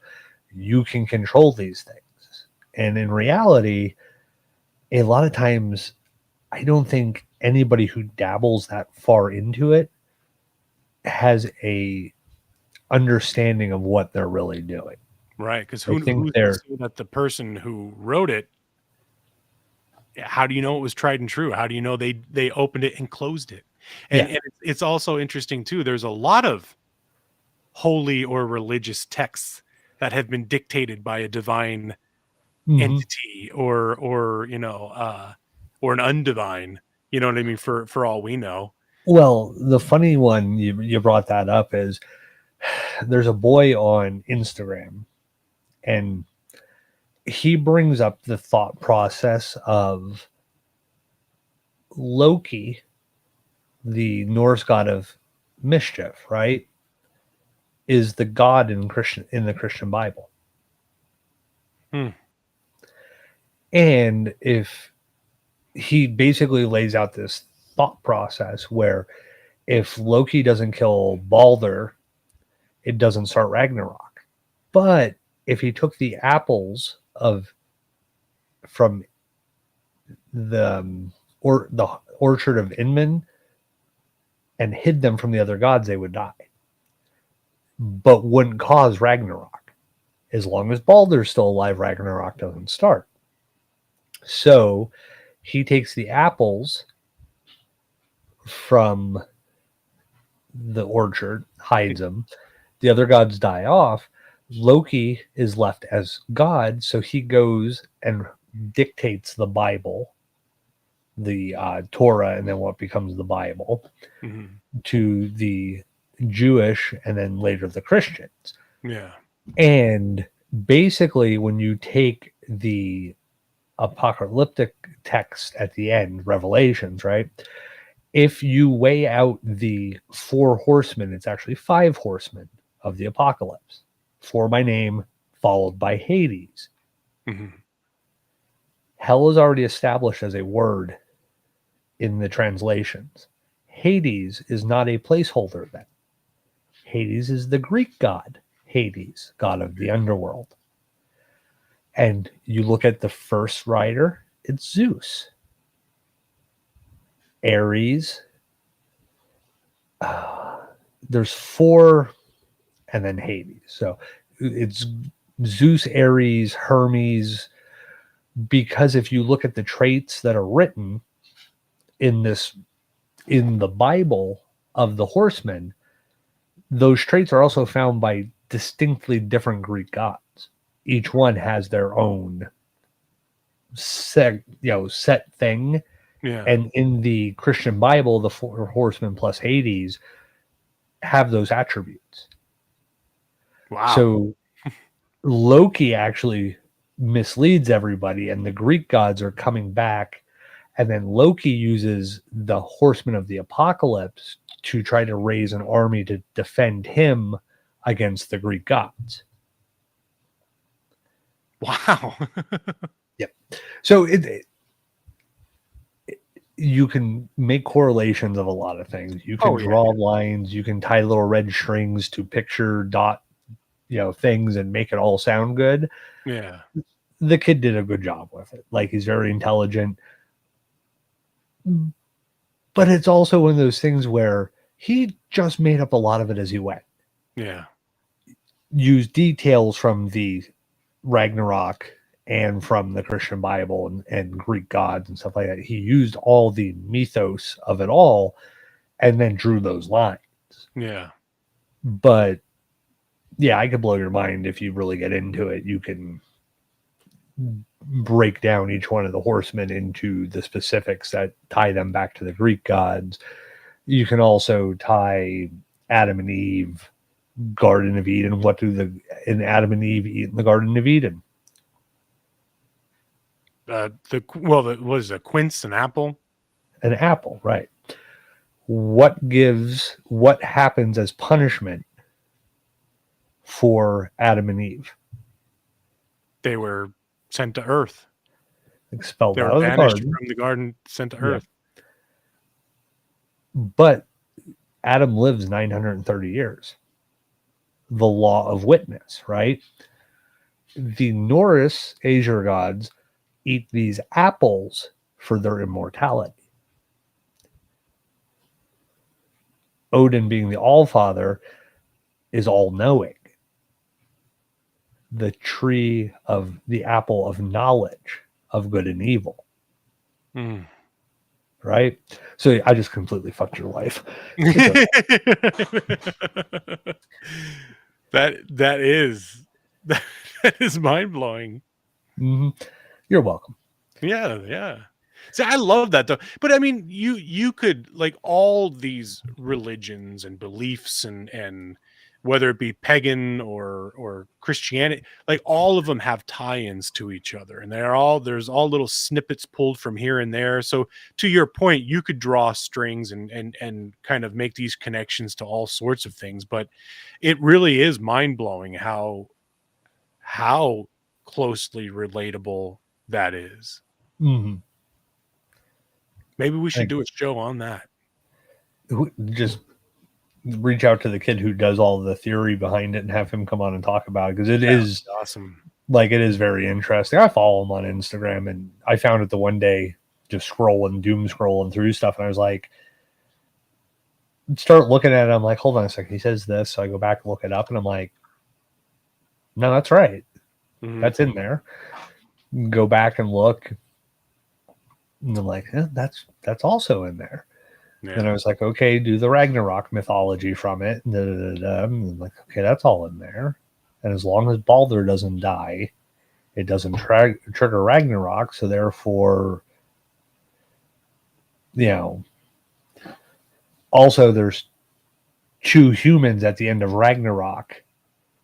you can control these things. And in reality, a lot of times, I don't think anybody who dabbles that far into it has a understanding of what they're really doing. Right. Because I think who's to say that the person who wrote it, how do you know it was tried and true? How do you know they opened it and closed it? And it's also interesting too. There's a lot of holy or religious texts that have been dictated by a divine entity or or an undivine. You know what I mean? For all we know. Well, the funny one you brought that up is there's a boy on Instagram, and he brings up the thought process of Loki, the Norse god of mischief, right? Is the god in the Christian Bible. And if he basically lays out this thought process where if Loki doesn't kill Balder, it doesn't start Ragnarok. But if he took the apples from the orchard of Inman and hid them from the other gods, they would die, but wouldn't cause Ragnarok. As long as Balder's still alive, Ragnarok doesn't start. So he takes the apples from the orchard, hides them. The other gods die off. Loki is left as God, so he goes and dictates the Bible, the Torah, and then what becomes the Bible, to the Jewish and then later the Christians. Yeah. And basically, when you take the apocalyptic text at the end, Revelations, right? If you weigh out the 4 horsemen, it's actually 5 horsemen of the apocalypse. 4 by name, followed by Hades. Hell is already established as a word in the translations. Hades is not a placeholder then. Hades is the Greek god, Hades, god of the underworld. And you look at the first rider, it's Zeus. Ares. There's 4 and then Hades. So it's Zeus, Ares, Hermes, because if you look at the traits that are written in the Bible of the horsemen, those traits are also found by distinctly different Greek gods. Each one has their own set thing. Yeah. And in the Christian Bible, the 4 horsemen plus Hades have those attributes. Wow. So Loki actually misleads everybody, and the Greek gods are coming back, and then Loki uses the horsemen of the apocalypse to try to raise an army to defend him against the Greek gods. Wow. Yep. So you can make correlations of a lot of things. You can draw lines. You can tie little red strings to picture dot, things and make it all sound good. Yeah. The kid did a good job with it. Like, he's very intelligent. But it's also one of those things where he just made up a lot of it as he went. Yeah. Used details from the Ragnarok and from the Christian Bible and Greek gods and stuff like that. He used all the mythos of it all and then drew those lines. Yeah. But yeah, I could blow your mind if you really get into it. You can break down each one of the horsemen into the specifics that tie them back to the Greek gods. You can also tie Adam and Eve, Garden of Eden. What do Adam and Eve eat in the Garden of Eden? What is a quince, an apple? An apple, right? What happens as punishment for Adam and Eve? They were sent to Earth. Expelled They out were of the banished garden. from the garden, sent to Yeah. Earth. But Adam lives 930 years. The law of witness, right? The Norse Aesir gods eat these apples for their immortality. Odin, being the All-Father, is all-knowing. The tree of the apple of knowledge of good and evil. Mm. Right? So I just completely fucked your life. that is mind-blowing. Mm-hmm. You're welcome. Yeah. See, I love that though. But I mean, you could, like, all these religions and beliefs and whether it be pagan or Christianity, like, all of them have tie-ins to each other, and there's all little snippets pulled from here and there. So to your point, you could draw strings and kind of make these connections to all sorts of things. But it really is mind-blowing how closely relatable that is. Mm-hmm. Maybe we should do a show on that. Just reach out to the kid who does all the theory behind it and have him come on and talk about it, because it is awesome. Like, it is very interesting. I follow him on Instagram, and I found it the one day just doom scrolling through stuff, and I was like, start looking at it. I'm like, hold on a second. He says this, so I go back and look it up, and I'm like, no, that's right. Mm-hmm. That's in there. Go back and look, and I'm like, that's also in there. Yeah. And I was like, okay, do the Ragnarok mythology from it. And I'm like, okay, that's all in there. And as long as Baldur doesn't die, it doesn't trigger Ragnarok. So therefore, also there's two humans at the end of Ragnarok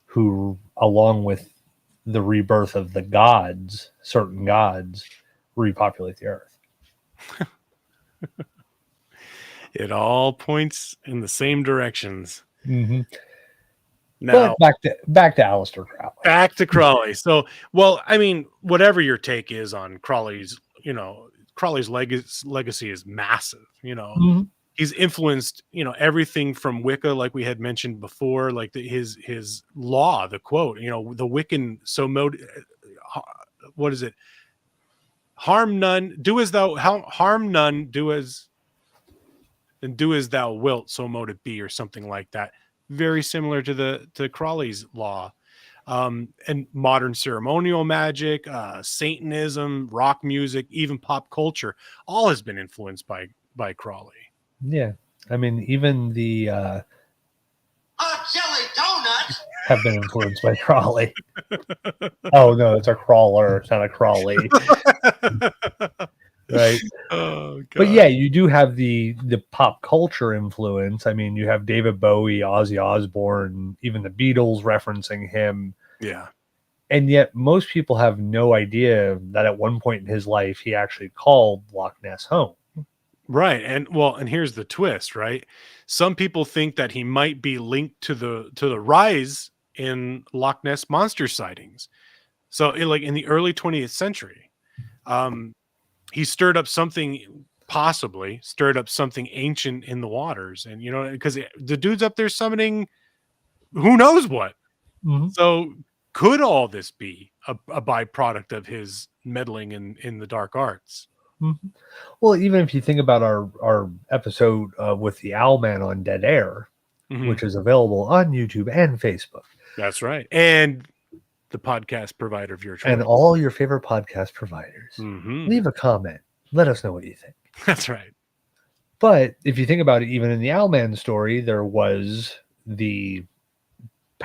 who, along with the rebirth of the gods, certain gods, repopulate the earth. It all points in the same directions. Mm-hmm. Now, but back to Aleister Crowley. Back to Crowley. So, well, I mean, whatever your take is on Crowley's, Crowley's legacy is massive. Mm-hmm. He's influenced, everything from Wicca, like we had mentioned before, like his law, the quote, the Wiccan, what is it? Harm none, do as thou, harm none, do as thou wilt, so mote it be, or something like that. Very similar to Crowley's law. And modern ceremonial magic, Satanism, rock music, even pop culture, all has been influenced by Crowley. Yeah. I mean, even the jelly donut have been influenced by Crowley. Oh no, it's a crawler, it's not a Crowley. Right. Oh, God. But yeah, you do have the pop culture influence. I mean, you have David Bowie, Ozzy Osbourne, even the Beatles referencing him. Yeah. And yet most people have no idea that at one point in his life he actually called Loch Ness home. Right. And here's the twist, right? Some people think that he might be linked to the rise in Loch Ness monster sightings. So in the early 20th century, he possibly stirred up something ancient in the waters. And, because the dude's up there summoning who knows what. Mm-hmm. So could all this be a byproduct of his meddling in the dark arts? Mm-hmm. Well, even if you think about our episode with the Owlman on Dead Air, mm-hmm. which is available on YouTube and Facebook. That's right. And the podcast provider of your choice. And all your favorite podcast providers. Mm-hmm. Leave a comment. Let us know what you think. That's right. But if you think about it, even in the Owlman story, there was the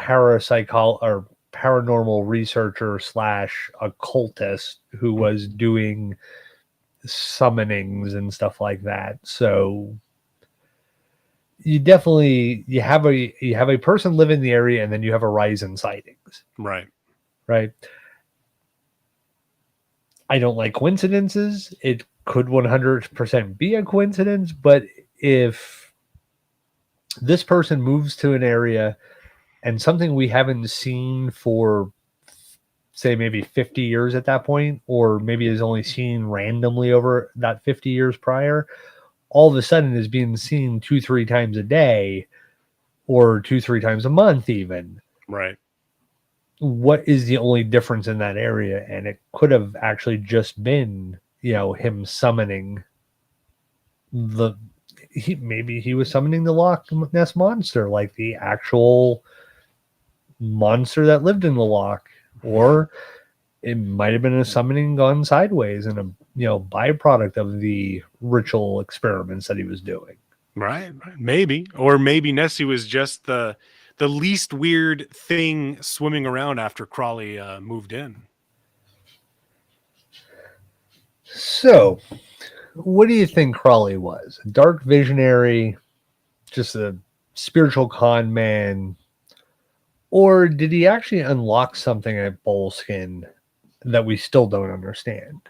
or paranormal researcher slash occultist who was doing summonings and stuff like that. So you have a person live in the area, and then you have a rise in sightings. Right. I don't like coincidences. It could 100% be a coincidence, but if this person moves to an area and something we haven't seen for, say, maybe 50 years at that point, or maybe is only seen randomly over that 50 years prior, all of a sudden is being seen 2-3 times a day, or 2-3 times a month even. Right. What is the only difference in that area? And it could have actually just been, him summoning maybe he was summoning the Loch Ness monster, like the actual monster that lived in the loch, or it might have been a summoning gone sideways and a byproduct of the ritual experiments that he was doing. Right. Maybe, or maybe Nessie was just the least weird thing swimming around after Crawley moved in. So, what do you think Crawley was? A dark visionary, just a spiritual con man, or did he actually unlock something at Boleskine that we still don't understand?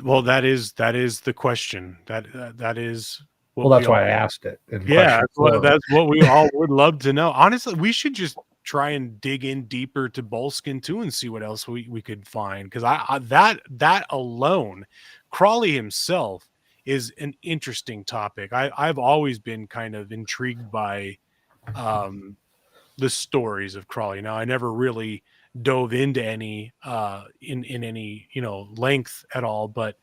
Well, that is the question. That is. That's why I asked it. Yeah, that's what we all would love to know. Honestly, we should just try and dig in deeper to Boleskine too and see what else we could find. Because that alone, Crawley himself is an interesting topic. I've always been kind of intrigued by the stories of Crawley. Now, I never really dove into any in any length at all, but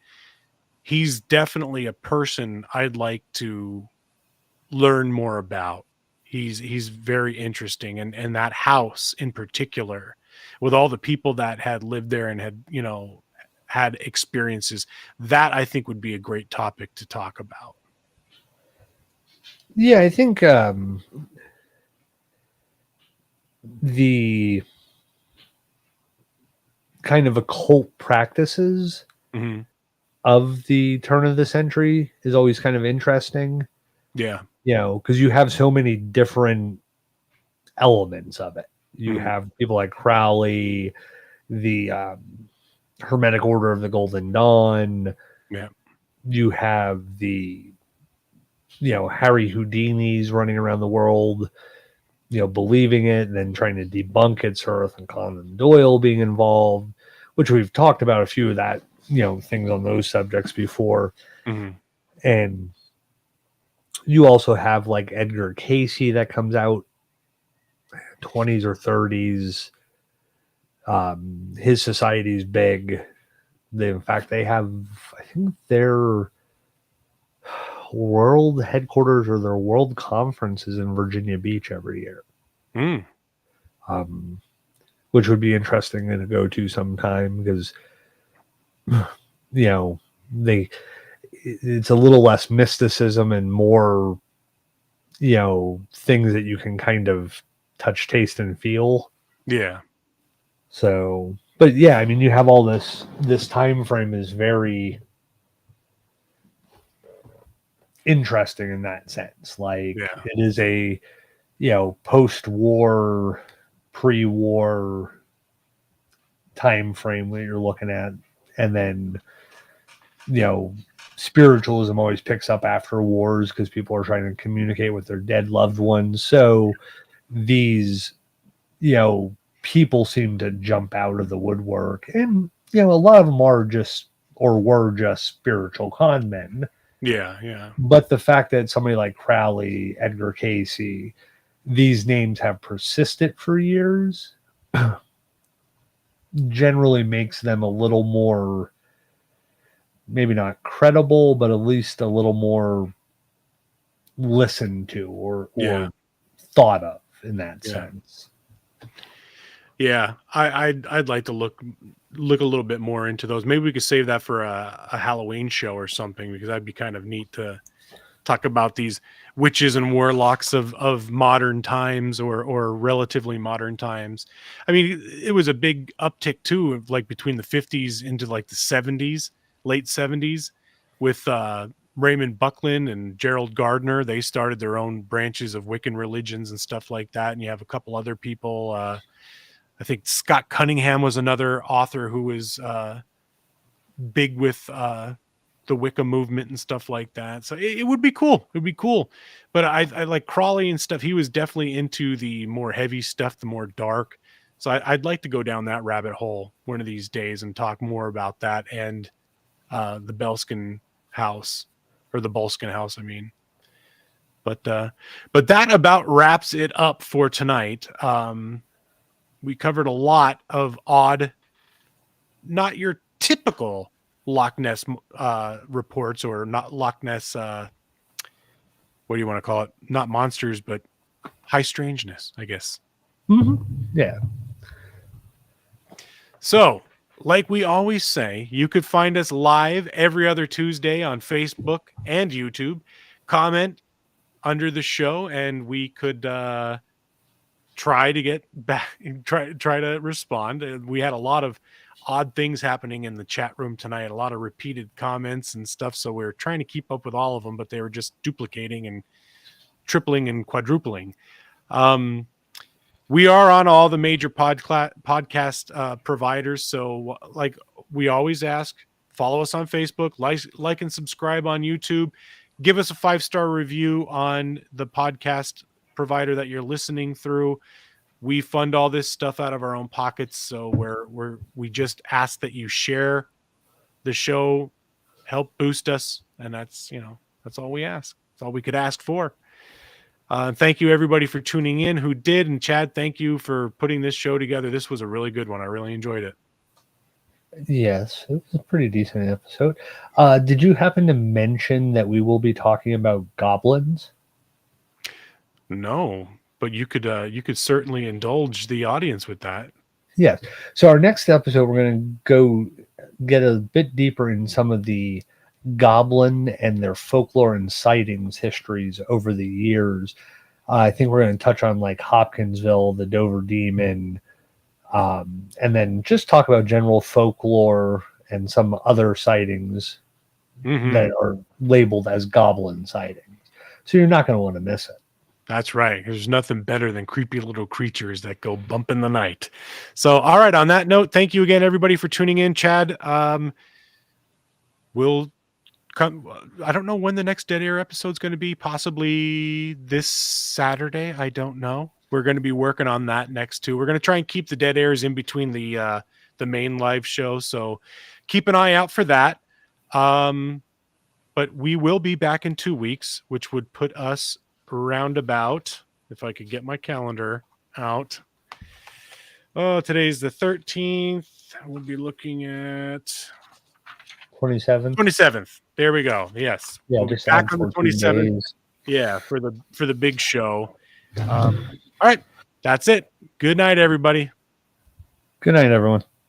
he's definitely a person I'd like to learn more about. He's very interesting, and that house in particular, with all the people that had lived there and had experiences, that I think would be a great topic to talk about. Yeah, I think the kind of occult practices of the turn of the century is always kind of interesting. Yeah. Because you have so many different elements of it. You have people like Crowley, the Hermetic Order of the Golden Dawn. Yeah. You have the, Harry Houdini's running around the world, believing it and then trying to debunk it, Sir Arthur Conan Doyle being involved, which we've talked about a few of that, things on those subjects before. And you also have like Edgar Casey that comes out 20s or 30s. His society's big. In fact, they have, I think their world headquarters or their world conferences in Virginia Beach every year. Which would be interesting to go to sometime because, it's a little less mysticism and more, things that you can kind of touch, taste, and feel. Yeah. So, but yeah, I mean, you have all this time frame is very interesting in that sense. Like it is a, post-war, pre-war time frame that you're looking at. And then, spiritualism always picks up after wars because people are trying to communicate with their dead loved ones. So these, people seem to jump out of the woodwork, and a lot of them are just or were just spiritual con men. Yeah. But the fact that somebody like Crowley, Edgar Casey, these names have persisted for years generally makes them a little more, maybe not credible, but at least a little more listened to or thought of in that sense. Yeah, I'd like to look a little bit more into those. Maybe we could save that for a Halloween show or something, because that'd be kind of neat to talk about these witches and warlocks of modern times or relatively modern times. I mean, it was a big uptick too, of like between the 50s into like the 70s, late 70s, with Raymond Buckland and Gerald Gardner. They started their own branches of Wiccan religions and stuff like that. And you have a couple other people. I think Scott Cunningham was another author who was big with the Wicca movement and stuff like that. So it would be cool. It would be cool. But I like Crawley and stuff. He was definitely into the more heavy stuff, the more dark. So I'd like to go down that rabbit hole one of these days and talk more about that and the Belskin house, or the Bolskin house, I mean. But that about wraps it up for tonight. We covered a lot of odd, not your typical Loch Ness reports, or not Loch Ness. What do you want to call it? Not monsters, but high strangeness, I guess. Mm-hmm. Yeah. So, like we always say, you could find us live every other Tuesday on Facebook and YouTube. Comment under the show, and we could try to get back, try to respond. We had a lot of odd things happening in the chat room tonight, a lot of repeated comments and stuff, so we were trying to keep up with all of them, but they were just duplicating and tripling and quadrupling. We are on all the major podcast providers, so like we always ask, follow us on Facebook, like and subscribe on YouTube, give us a 5-star review on the podcast provider that you're listening through. We fund all this stuff out of our own pockets, so we just ask that you share the show, help boost us, and that's all we ask. That's all we could ask for. Thank you everybody for tuning in who did, and Chad, thank you for putting this show together. This was a really good one. I really enjoyed it. Yes, it was a pretty decent episode. Did you happen to mention that we will be talking about goblins? No, but you could certainly indulge the audience with that. Yes. So our next episode, we're going to go get a bit deeper in some of the goblin and their folklore and sightings histories over the years. I think we're going to touch on like Hopkinsville, the Dover Demon, and then just talk about general folklore and some other sightings that are labeled as goblin sightings. So you're not going to want to miss it. That's right. There's nothing better than creepy little creatures that go bump in the night. So, all right. On that note, thank you again, everybody, for tuning in. Chad, we'll come. I don't know when the next Dead Air episode is going to be. Possibly this Saturday. I don't know. We're going to be working on that next too. We're going to try and keep the Dead Airs in between the main live show. So keep an eye out for that. But we will be back in 2 weeks, which would put us around about, if I could get my calendar out. Oh, today's the 13th. We'll be looking at 27th. There we go. Yes. Yeah, we'll be just back on the 27th. Days. Yeah, for the big show. All right. That's it. Good night, everybody. Good night, everyone.